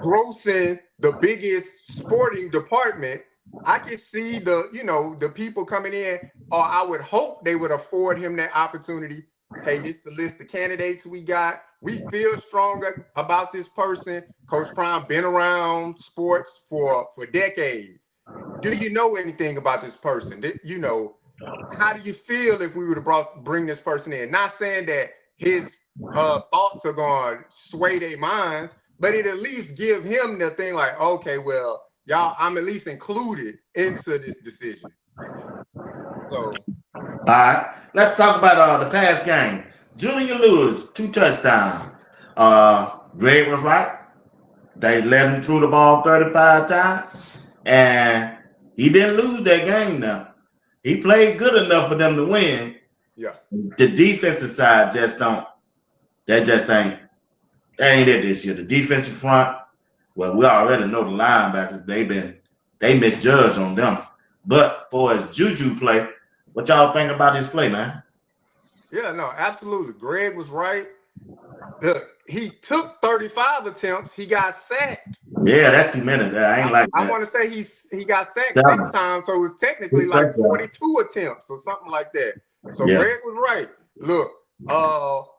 grossing the biggest sporting department, I can see the people coming in, or I would hope they would afford him that opportunity. Hey, this is the list of candidates we got. We feel stronger about this person. Coach Prime been around sports for decades. Do you know anything about this person? How do you feel if we were to bring this person in? Not saying that his thoughts are going to sway their minds, but it at least give him the thing like, okay, well, y'all, I'm at least included into this decision. So, all right, let's talk about the past game. Julian Lewis, 2 touchdowns. Greg was right. They let him through the ball 35 times, and he didn't lose that game now. He played good enough for them to win. Yeah. The defensive side ain't it this year. The defensive front, well, we already know the linebackers, they misjudged on them. But for his JuJu play, what y'all think about his play, man? Yeah, no, absolutely. Greg was right. Look, he took 35 attempts. He got sacked. Yeah, that's 2 minutes. I ain't like that. I want to say he got sacked 6 times, so it was technically like 42 attempts or something like that. So Greg was right. Look,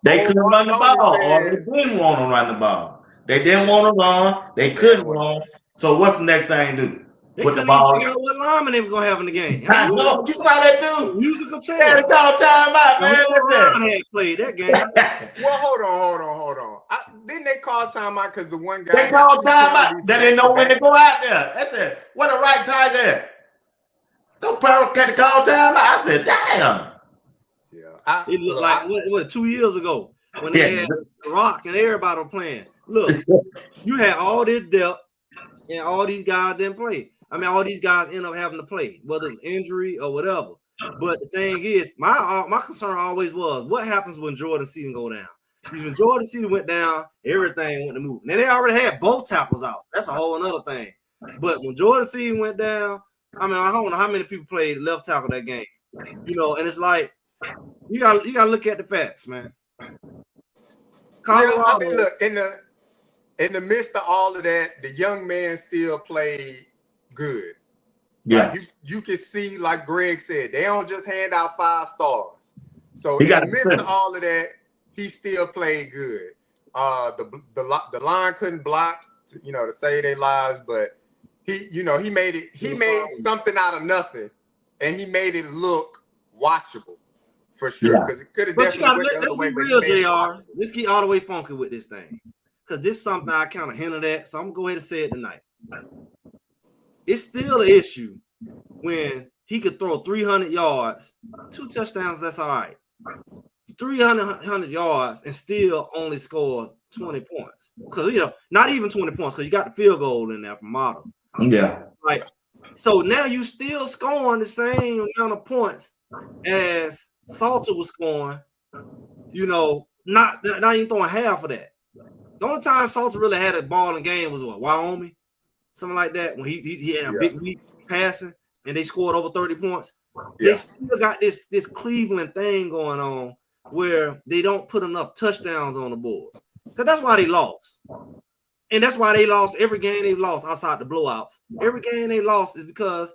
they couldn't run the ball, or they didn't want to run the ball. They didn't want to run. They couldn't run. So what's the next thing to do? They put the ball. Figure out what lineman they were gonna have in the game. I know you saw that too. Musical chair. Yeah, they called time out, man. Had played that game. Well, hold on. Didn't they call time out because the one guy? They called time out. They didn't know when to go out there. That's it. What a right time there. Don't probably got to call time out. I said, damn. Yeah. It looked like what 2 years ago when they had Rock and everybody were playing. Look, you had all this depth. and all these guys didn't play. I mean, all these guys end up having to play, whether it's injury or whatever. But the thing is, my concern always was, what happens when Jordan season go down? Because when Jordan season went down, everything went to move. Now they already had both tackles out. That's a whole another thing. But when Jordan season went down, I mean, I don't know how many people played left tackle that game. You know, and it's like you gotta look at the facts, man. Colorado, I mean, look, in the midst of all of that, the young man still played good. Yeah, like you can see, like Greg said, they don't just hand out 5 stars. So in the midst of all of that, he still played good. The line couldn't block, to save their lives, but he made something out of nothing, and he made it look watchable for sure. Because it could have definitely went the other way. Let's be real, JR. Let's get all the way funky with this thing, because this is something I kind of hinted at. So I'm gonna go ahead and say it tonight. It's still an issue when he could throw 300 yards, 2 touchdowns. That's all right. 300 yards and still only score 20 points. Because, not even 20 points, because you got the field goal in there from Model. Yeah. Like, so now you still scoring the same amount of points as Salter was scoring, not even throwing half of that. The only time Salter really had a ball in the game was Wyoming, something like that, when he had a big week passing and they scored over 30 points. They still got this Cleveland thing going on where they don't put enough touchdowns on the board. Because that's why they lost. And that's why they lost every game they lost outside the blowouts. Every game they lost is because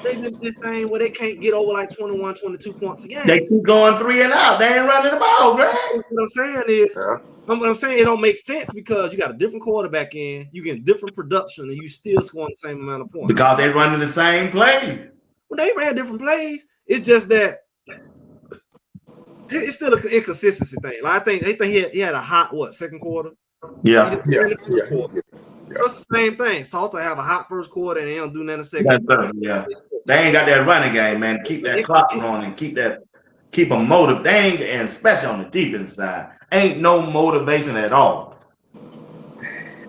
they did this thing where they can't get over like 21, 22 points a game. They keep going 3 and out. They ain't running the ball, Greg. What I'm saying is, it don't make sense because you got a different quarterback in, you get different production, and you still scoring the same amount of points. Because they running the same play. Well, they ran different plays. It's just that it's still an inconsistency thing. Like, I think he had a hot second quarter. Yeah. It's the same thing. Salter have a hot first quarter and they don't do nothing second. Yeah. They ain't got that running game, man. Keep that clock on and keep them motivated. They ain't, and especially on the defense side, ain't no motivation at all.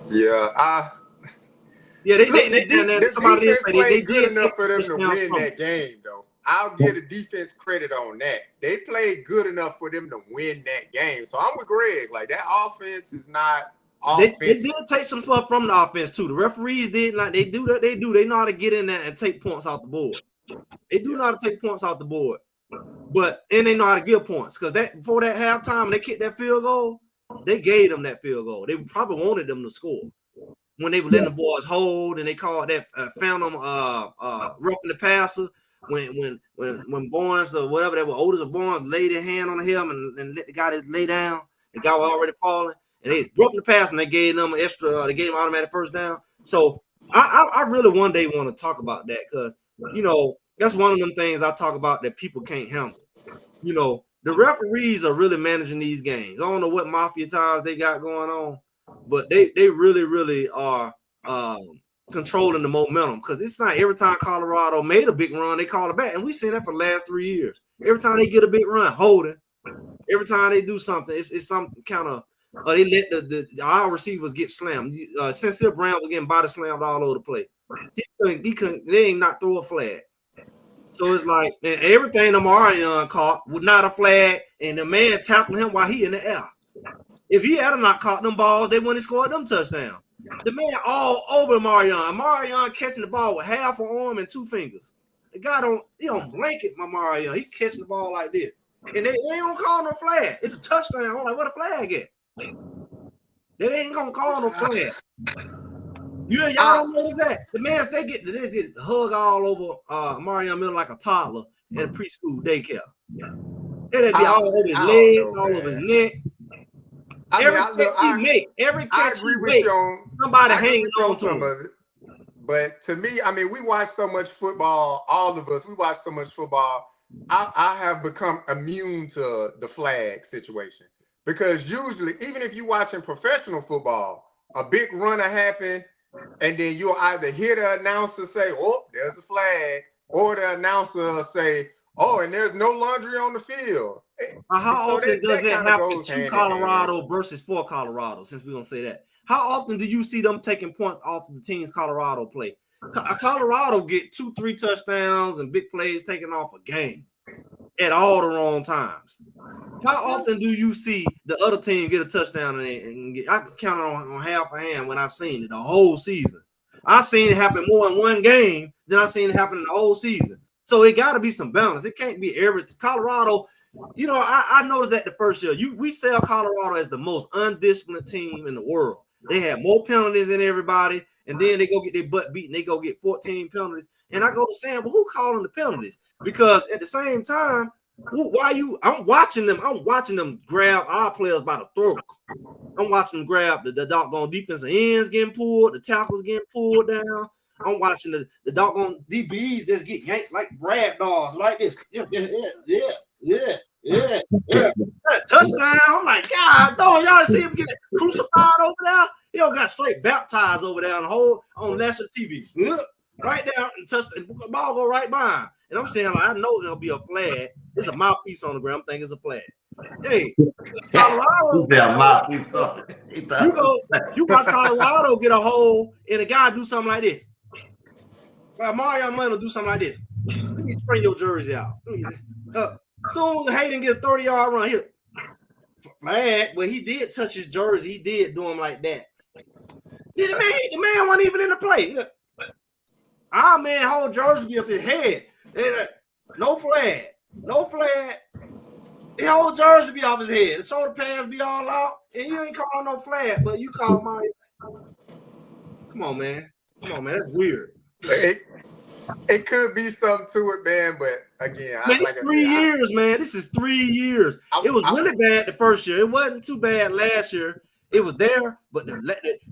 Yeah, somebody did say they good enough for them to win that game, though. I'll give the defense credit on that. They played good enough for them to win that game. So I'm with Greg. Like, that offense is not offense. They did take some stuff from the offense too. The referees did not. They do that. They know how to get in there and take points off the board. They do know how to take points off the board. And they know how to give points. Because before that halftime, they kicked that field goal. They gave them that field goal. They probably wanted them to score. When they were letting the boys hold and they called that found them roughing the passer. When Barnes or whatever that was, Otis or Barnes laid their hand on him and let the guy lay down, the guy was already falling, and they broke the pass and they gave them an extra, they gave them automatic first down. So I really one day want to talk about that because that's one of them things I talk about that people can't handle. The referees are really managing these games. I don't know what mafia ties they got going on, but they really, really are controlling the momentum, because it's not every time Colorado made a big run, they call it back. And we've seen that for the last 3 years. Every time they get a big run, holding. Every time they do something, it's something kind of they let our receivers get slammed. Sincere Brown was getting body slammed all over the place. He couldn't, they ain't not throw a flag. So it's like, and everything Amarion caught was not a flag, and the man tackled him while he in the air. If he had not caught them balls, they wouldn't have scored them touchdowns. The man all over Marion catching the ball with half an arm and 2 fingers. The guy don't blanket Marion. He catching the ball like this. And they ain't gonna call no flag. It's a touchdown. I'm like, what a flag at? They ain't gonna call no flag. Y'all don't know that. The man, they get hug all over Marion Miller like a toddler at a preschool daycare. They'd be all over his legs, all over his neck. Every catch he make, somebody hanging on to him. Of it. But to me, we watch so much football, all of us, we watch so much football. I have become immune to the flag situation. Because usually, even if you're watching professional football, a big runner happen, and then you'll either hear the announcer say, oh, there's a flag, or the announcer say, oh, and there's no laundry on the field. How often does that happen to Colorado versus for Colorado, since we're going to say that? How often do you see them taking points off of the teams Colorado play? Colorado get 2-3 touchdowns and big plays taken off a game at all the wrong times. How often do you see the other team get a touchdown and get, I can count it on half a hand when I've seen it the whole season. I've seen it happen more in one game than I've seen it happen in the whole season. So it got to be some balance. It can't be every Colorado. You know, I noticed that the first year we sell Colorado as the most undisciplined team in the world. They have more penalties than everybody, and then they go get their butt beaten. They go get 14 penalties. And I go to Sam, well, who calling the penalties? Because at the same time, I'm watching them grab our players by the throat. I'm watching them grab the doggone defensive ends getting pulled, the tackles getting pulled down. I'm watching the doggone DBs just get yanked like rag dolls like this. Yeah. Touchdown. I'm like, God, don't y'all see him get crucified over there? He don't got straight baptized over there on national TV. Right down and touch the ball go right by him. And I'm saying, like, I know there'll be a flag. It's a mouthpiece on the ground. I'm thinking it's a flag. Hey, Colorado. You watch Colorado get a hole and a guy do something like this. Well, Mario Money will do something like this. Let me spray your jersey out. Soon as Hayden get a 30-yard run here, flag. Well, he did touch his jersey. He did do him like that. The man wasn't even in the play. Our man whole jersey be up his head. No flag. The whole jersey be off his head. The shoulder pads be all out, and you ain't calling no flag, but you call mine. Come on, man. That's weird. It could be something to it, man, but again, it's 3 years, man. This is 3 years. It was really bad the first year. It wasn't too bad last year. It was there, but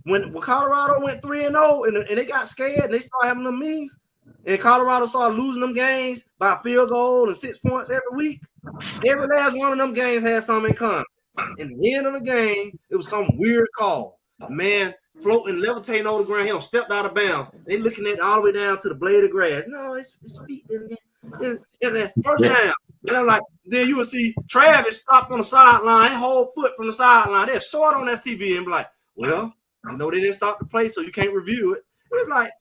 when Colorado went 3-0 and they got scared and they started having them meetings, and Colorado started losing them games by a field goal and 6 points every week, every last one of them games had something in common. In the end of the game, it was some weird call. Man, floating, levitating over the ground. He stepped out of bounds. They looking at it all the way down to the blade of grass. No, it's feet. And then first down. And I'm like, then you would see Travis stop on the sideline, whole foot from the sideline. They're short on that TV and be like, well, you know they didn't stop the play, so you can't review it. It's like,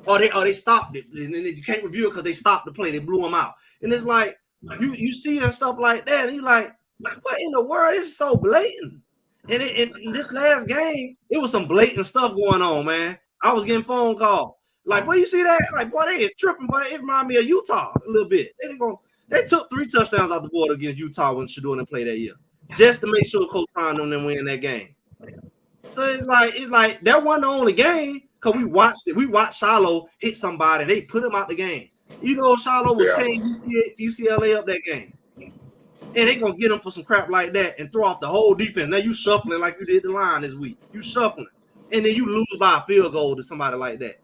they stopped it, and then you can't review it because they stopped the play. They blew them out. And it's like, you see and stuff like that, and you're like, what in the world? This is so blatant. And in this last game, it was some blatant stuff going on, man. I was getting phone calls. Like, boy, you see that? Like, boy, they is tripping, but it reminded me of Utah a little bit. They took 3 touchdowns out the board against Utah when Shedeur didn't play that year, just to make sure Coach Prime them win that game. So it's like that wasn't the only game because we watched it. We watched Shiloh hit somebody. They put him out the game. You know, Shiloh was tearing UCLA up that game. And they gonna get them for some crap like that and throw off the whole defense. Now you shuffling like you did the line this week. You shuffling, and then you lose by a field goal to somebody like that.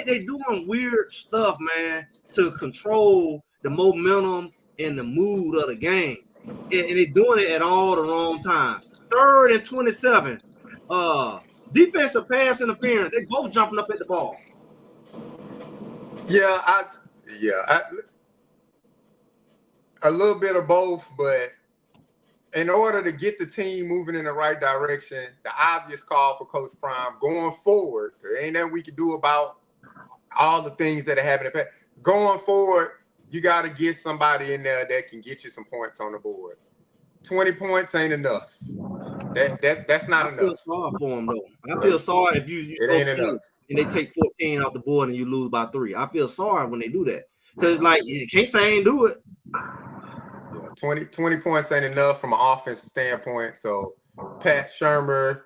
They doing weird stuff, man, to control the momentum and the mood of the game, and they doing it at all the wrong times. 3rd and 27, defensive pass interference. They both jumping up at the ball. A little bit of both, but in order to get the team moving in the right direction, the obvious call for Coach Prime going forward, there ain't nothing we can do about all the things that are happening. Going forward, you got to get somebody in there that can get you some points on the board. 20 points ain't enough. That's not enough. I feel sorry for them, though. I feel sorry if you it ain't enough. And they take 14 off the board and you lose by 3. I feel sorry when they do that. Because, like, you can't say I ain't do it. Yeah, 20 points ain't enough from an offensive standpoint. So Pat Shurmur,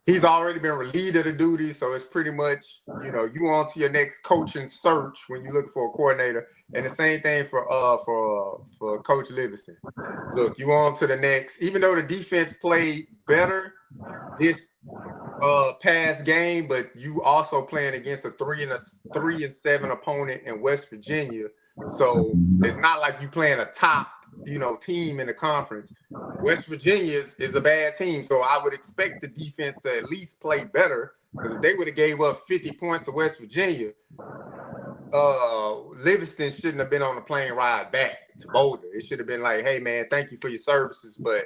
he's already been relieved of the duty, so it's pretty much, you on to your next coaching search when you look for a coordinator. And the same thing for Coach Livingston. Look, you on to the next. Even though the defense played better this past game, but you also playing against a 3-7 opponent in West Virginia. So it's not like you playing a top, team in the conference. West Virginia is a bad team, so I would expect the defense to at least play better. Because if they would have gave up 50 points to West Virginia, Livingston shouldn't have been on the plane ride back to Boulder. It should have been like, hey man, thank you for your services, but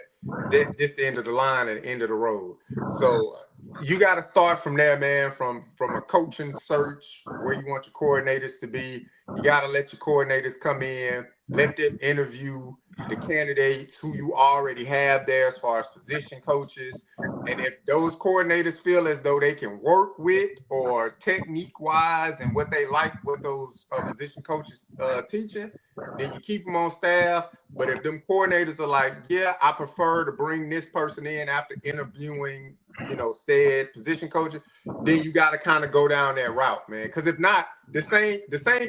this the end of the line and the end of the road. So you got to start from there, man, from a coaching search where you want your coordinators to be. You got to let your coordinators come in, let them interview the candidates who you already have there as far as position coaches. And if those coordinators feel as though they can work with or technique wise and what they like, what those position coaches teaching, then you keep them on staff. But if them coordinators are like, yeah, I prefer to bring this person in after interviewing, said position coaches, then you got to kind of go down that route, man. Because if not, the same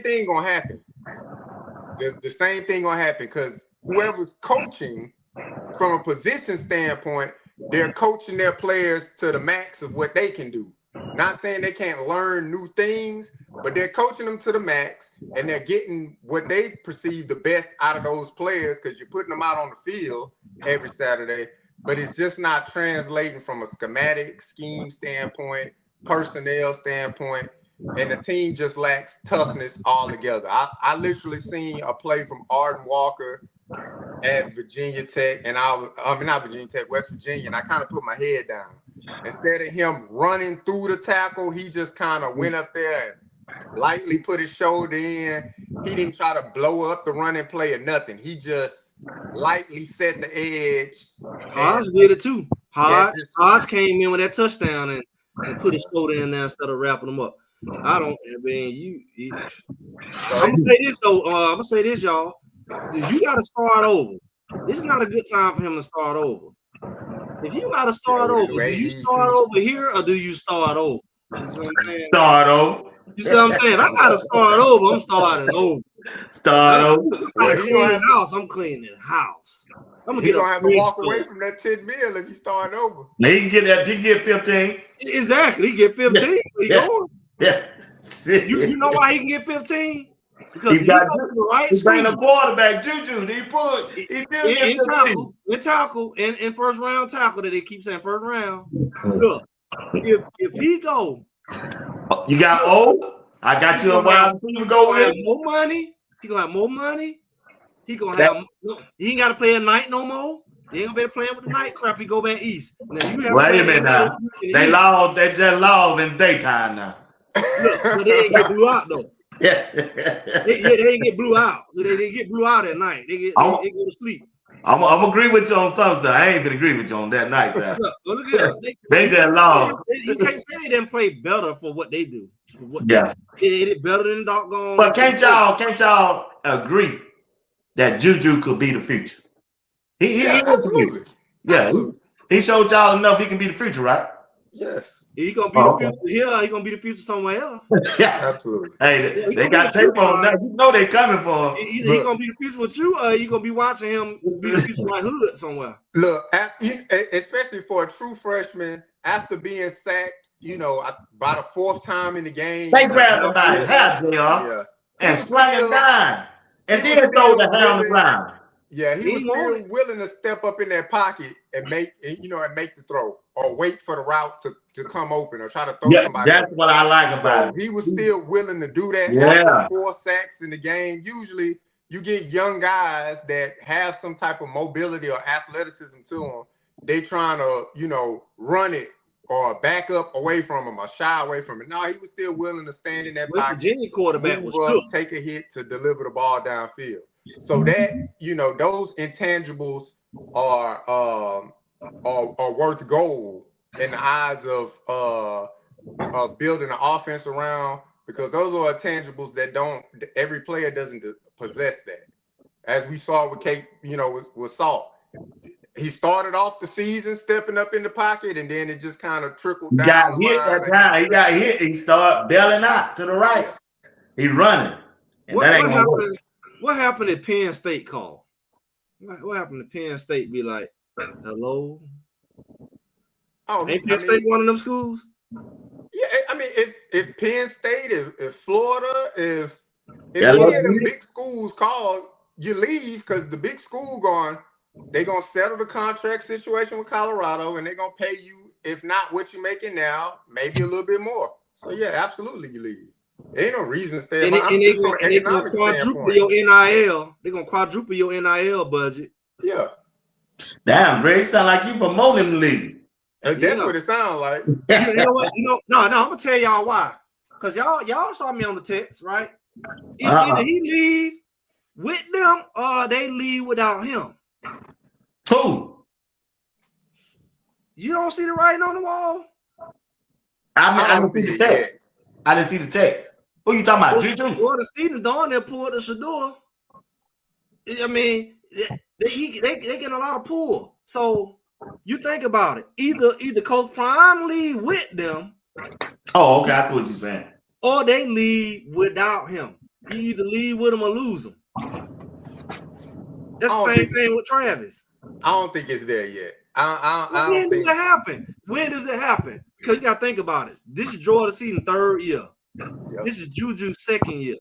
thing gonna happen. The same thing gonna happen because whoever's coaching from a position standpoint, they're coaching their players to the max of what they can do. Not saying they can't learn new things, but they're coaching them to the max and they're getting what they perceive the best out of those players because you're putting them out on the field every Saturday, but it's just not translating from a schematic scheme standpoint, personnel standpoint, and the team just lacks toughness altogether. I literally seen a play from Arden Walker at Virginia Tech, and not Virginia Tech, West Virginia, and I kind of put my head down. Instead of him running through the tackle, he just kind of went up there and lightly put his shoulder in. He didn't try to blow up the running play or nothing. He just lightly set the edge. Hodge did it too. Hodge came in with that touchdown and put his shoulder in there instead of wrapping him up. I'm gonna say this though. I'm gonna say this, y'all. You got to start over. This is not a good time for him to start over. If you got to start over, do you start over here or do you start over? You see what I'm saying? Start over. You see what I'm saying? I got to start over. I'm starting over. Start over. I'm cleaning the house. I'm cleaning the house. He's going to have to walk away from that 10 mil if you start over. Now he can get that. He can get 15. Exactly. He get 15. Yeah. Yeah. You know why he can get 15? Because he's bringing the quarterback, JuJu. In tackle, in first round tackle that they keep saying first round. Look, if he go, you got I got you a wide receiver go with more money. He gonna have more money. He gonna have. He ain't got to play at night no more. They ain't gonna be playing with the night crap. He go back east. Now you have wait a minute now. They just lost in daytime now. Look, but they ain't get blew out though. Yeah. they ain't get blew out. So they get blew out at night. They go to sleep. I'm agree with you on some stuff. I ain't gonna agree with you on that night. Look at they just lost. You can't say they didn't play better for what they do. Yeah. It better than doggone. But can't y'all agree that JuJu could be the future? He is the future. Yeah, he showed y'all enough he can be the future, right? Yes. He gonna be the future here. He gonna be the future somewhere else. Yeah, absolutely. Hey, they got tape on that. You know they coming for him. He gonna be the future with you, or you gonna be watching him be the future like Hood somewhere. Look, especially for a true freshman, after being sacked, by the fourth time in the game, they grabbed him by his hat, JR, and slam him down, and then throw the hell on the ground. Yeah, he was still willing to step up in that pocket and make the throw or wait for the route to come open or try to throw somebody. That's what I like about it. He was still willing to do that. Yeah. 4 sacks in the game. Usually you get young guys that have some type of mobility or athleticism to them. They trying to, run it or back up away from him or shy away from it. No, he was still willing to stand in that pocket. Virginia quarterback was up, take a hit to deliver the ball downfield. So that, those intangibles are worth gold in the eyes of building an offense around, because those are intangibles that every player doesn't possess that. As we saw with with Salt. He started off the season stepping up in the pocket, and then it just kind of trickled down. He got hit. He started bailing out to the right. He running. What happened at Penn State call? What happened to Penn State be like, hello? Ain't Penn State one of them schools? Yeah, I mean, if Penn State, if Florida, if any of the big schools call, you leave, because the big school they're going to settle the contract situation with Colorado, and they're going to pay you, if not what you're making now, maybe a little bit more. So, yeah, absolutely you leave. Ain't no reason to stay. And I'm just from an they gonna economic quadruple standpoint. your NIL. They're gonna quadruple your NIL budget. Yeah. Damn, Greg, sound like you promoting the league. That's what it sounds like. You know what? No, I'm gonna tell y'all why. Cause y'all saw me on the text, right? Either he leave with them or they leave without him. Who? You don't see the writing on the wall? I didn't see the text. I didn't see the text. Who you talking about? JuJu? Well, the Stevens on there pulled the Shedeur. I mean, they getting a lot of pull. So you think about it. Either Coach Prime leave with them. Oh, okay. I see what you're saying. Or they leave without him. You either leave with him or lose him. That's the same thing with Travis. I don't think it's there yet. When does it happen? When does it happen? Because you got to think about it. This is Jordan season 3rd year. Yep. This is JuJu 2nd year.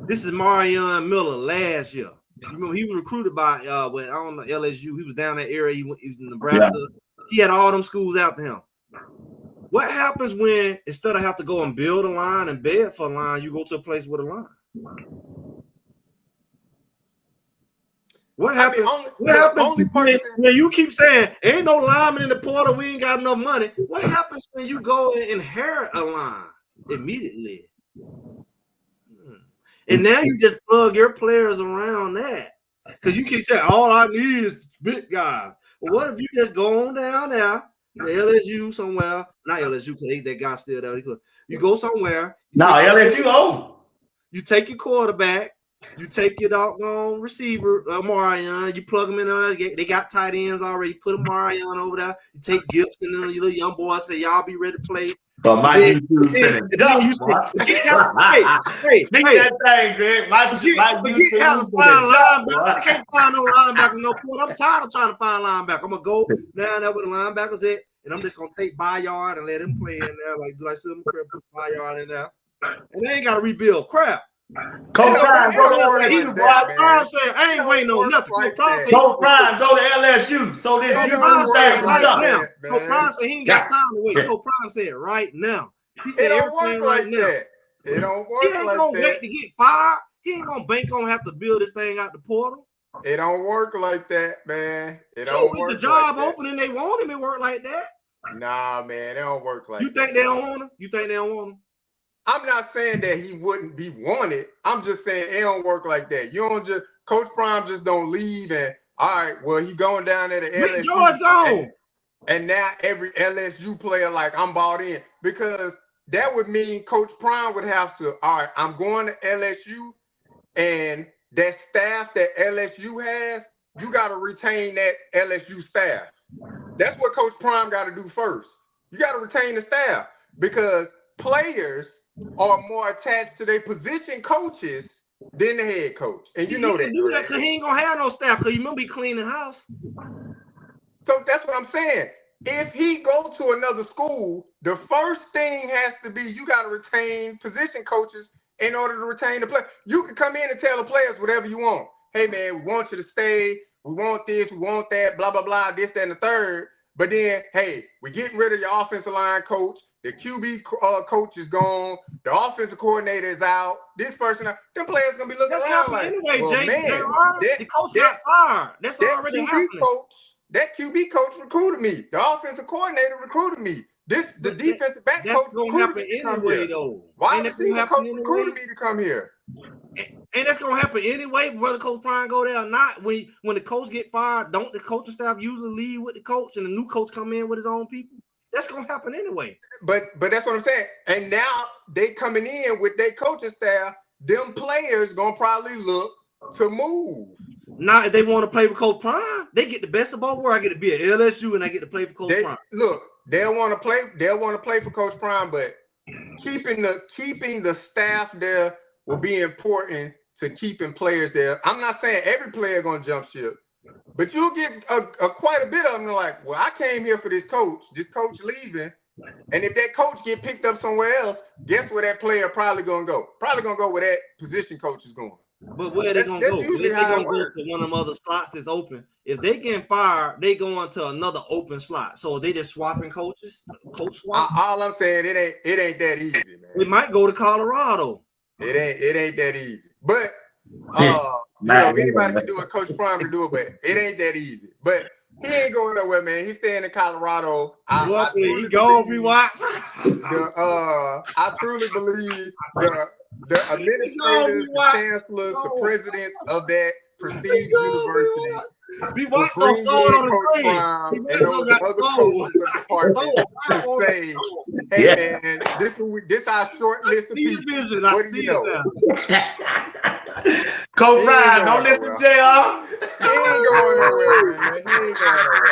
This is Marion Miller last year. You remember he was recruited by LSU. He was down that area. He was in Nebraska. Yeah. He had all them schools after him. What happens when instead of have to go and build a line and beg for a line, you go to a place with a line? What happens? What happens when you keep saying ain't no lineman in the portal? We ain't got enough money. What happens when you go and inherit a line immediately? And now you just plug your players around that because you keep saying all I need is big guys. Well, what if you just go on down there? LSU somewhere, not LSU because that guy still there. You go somewhere. No, LSU old. You take your quarterback, you take your doggone receiver, Marion. You plug them in. They got tight ends already. Put a Marion over there. You take Gibson and the little young boy. Say y'all be ready to play. But my YouTube finna jump. Hey, that thing, Greg. My YouTube linebacker. I can't find no linebackers no point. I'm tired of trying to find linebacker. I'm gonna go down there with the linebackers at, and I'm just gonna take Bayard and let him play in there. Like Silver Crab, put Bayard in there, and they ain't gotta rebuild crap. Coach Prime, I ain't waiting on nothing. Coach Prime, go to LSU. So this Coach Prime said he ain't got time to wait. Coach Prime said right now. He said everything right now. It don't work like that. He ain't gonna wait to get fired. He ain't gonna bank on have to build this thing out the portal. It don't work like that, man. So with the job opening, they want him. It work like that. Nah, man, it don't work like that. You think they don't want him? You think they don't want him? I'm not saying that he wouldn't be wanted. I'm just saying it don't work like that. You don't just Coach Prime just don't leave and all right. Well, he going down there to LSU. George gone. And now every LSU player like I'm bought in because that would mean Coach Prime would have to. All right, I'm going to LSU, and that staff that LSU has, you got to retain that LSU staff. That's what Coach Prime got to do first. You got to retain the staff because players are more attached to their position coaches than the head coach. And you know that. Do that because he ain't gonna have no staff because you remember he cleaning house. So that's what I'm saying. If he go to another school, the first thing has to be you got to retain position coaches in order to retain the player. You can come in and tell the players whatever you want. Hey man, we want you to stay. We want this. We want that. Blah blah blah. This, that, and the third. But then, hey, we're getting rid of your offensive line coach. The QB coach is gone. The offensive coordinator is out. This person, them players gonna be looking around like, anyway, well, the coach got fired. That's already happening. That QB coach recruited me. The offensive coordinator recruited me. The defensive back coach recruited me to come here. Wide receiver coach recruited me to come here. And that's gonna happen anyway, whether Coach Prime go there or not. When the coach get fired, don't the coaching staff usually leave with the coach and the new coach come in with his own people? That's gonna happen anyway. But that's what I'm saying. And now they coming in with their coaching staff. Them players gonna probably look to move. Now, if they want to play with Coach Prime, they get the best of both worlds. I get to be at LSU and I get to play for Coach Prime. Look, they'll want to play. They'll want to play for Coach Prime, but keeping the staff there will be important to keeping players there. I'm not saying every player gonna jump ship. But you'll get quite a bit of them like, well, I came here for this coach leaving. And if that coach get picked up somewhere else, guess where that player probably going to go? Probably going to go where that position coach is going. But where are they gonna go? They gonna go to one of them other slots that's open. If they get fired, they go into another open slot. So they just swapping coaches. Coach swap. All I'm saying, it ain't that easy, man. It might go to Colorado. It ain't that easy. But anybody can do it. Coach Prime can do it, but it ain't that easy. But he ain't going nowhere, man. He's staying in Colorado. He gonna be watched. I truly believe the administrators, the chancellors, the presidents of that prestige university. We watched those songs on the train. And those other coaches of the department to say, hey, man, this our short list of people. What do you know? Coach Ryan, don't listen to JR. He ain't going nowhere, man. He ain't going nowhere.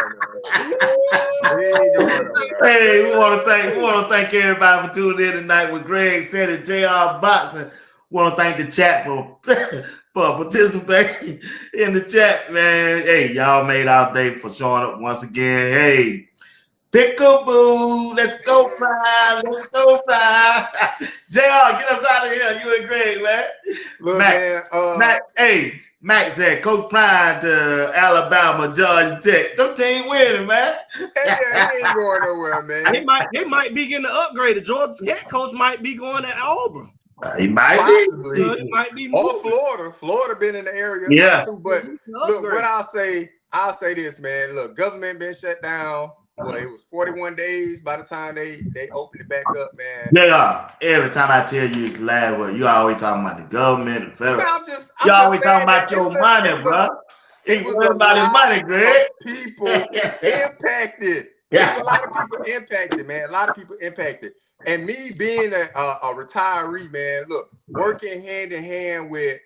Hey, we want to thank everybody for tuning in tonight with Greg said and JR Boxing. Want to thank the chat for participating in the chat, man. Hey, y'all made our day for showing up once again. Hey, Pickaboo, let's go fly, let's go fly. JR, get us out of here. You and Greg, man. Look, Mac said Coach Prime to Alabama, Georgia Tech. Them team winning, man. He ain't going nowhere, man. They might be getting upgraded. Georgia Tech coach might be going to Auburn. He might be. He might be or Florida. Florida been in the area too. But look, what I'll say this, man. Look, government been shut down. Well, it was 41 days by the time they opened it back up, man. Yeah, every time I tell you it's last word, you always talking about the government, the federal. You always talking about your money, bro. It was about his money, Greg. People impacted. There's a lot of people impacted, man. A lot of people impacted. And me being a retiree, man, look, working hand in hand with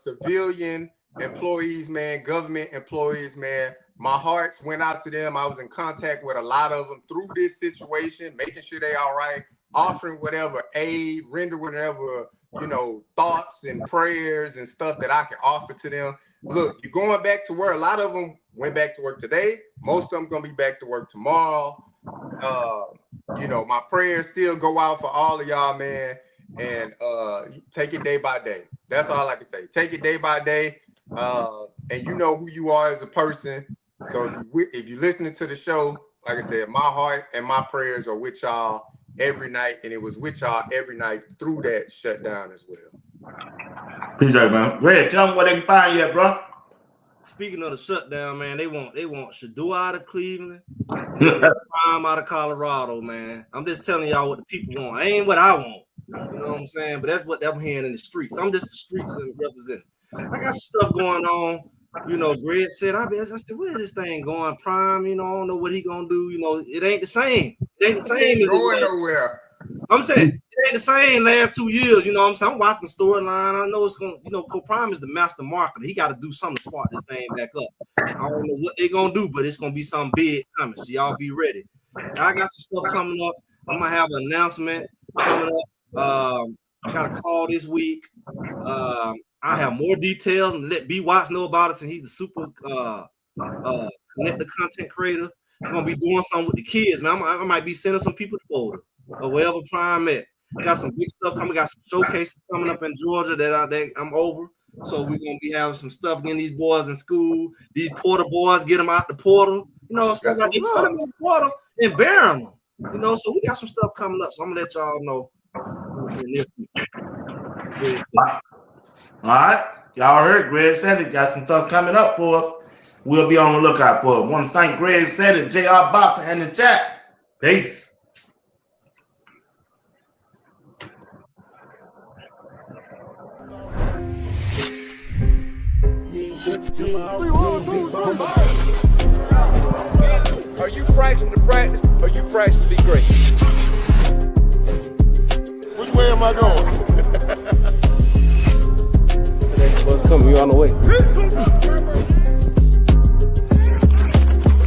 civilian employees, man, government employees, man, my heart went out to them. I was in contact with a lot of them through this situation, making sure they all right, offering whatever aid, render whatever, thoughts and prayers and stuff that I can offer to them. Look, you're going back to work. A lot of them went back to work today. Most of them going to be back to work tomorrow. My prayers still go out for all of y'all, man. And take it day by day. That's all I can say. Take it day by day. And you know who you are as a person. So if you're listening to the show, like I said, my heart and my prayers are with y'all every night. And it was with y'all every night through that shutdown as well. Appreciate it, man. Go ahead, tell them where they can find you at, bro. Speaking of the shutdown, man, they want Shedeur out of Cleveland, Prime out of Colorado, man. I'm just telling y'all what the people want. Ain't what I want. You know what I'm saying? But that's what I'm hearing in the streets. I'm just the streets and representing. I got some stuff going on. Greg said, I said, where is this thing going? Prime, I don't know what he gonna do. It ain't the same. It ain't the same. He ain't going nowhere. I'm saying it ain't the same last 2 years. You know what I'm saying? I'm watching the storyline. I know it's going to, Co-Prime is the master marketer. He got to do something to spark this thing back up. I don't know what they're going to do, but it's going to be something big coming. So y'all be ready. I got some stuff coming up. I'm going to have an announcement coming up. I got a call this week. I have more details and let B Watts know about it since he's the super connected content creator. I'm going to be doing something with the kids, man. I might be sending some people to Florida or wherever Prime at. Got some big stuff coming. Got some showcases coming up in Georgia that I'm over. So we're gonna be having some stuff getting these boys in school. These porter boys, get them out the portal. Stuff like they put them in the portal and bury them. So we got some stuff coming up. So I'm gonna let y'all know. All right, y'all heard Greg said it. Got some stuff coming up for us. We'll be on the lookout for it. Want to thank Greg said it, JR Boxing, and the chat. Peace. Are you practicing to practice or you practicing to be great? Which way am I going? Next bus coming, you on the way.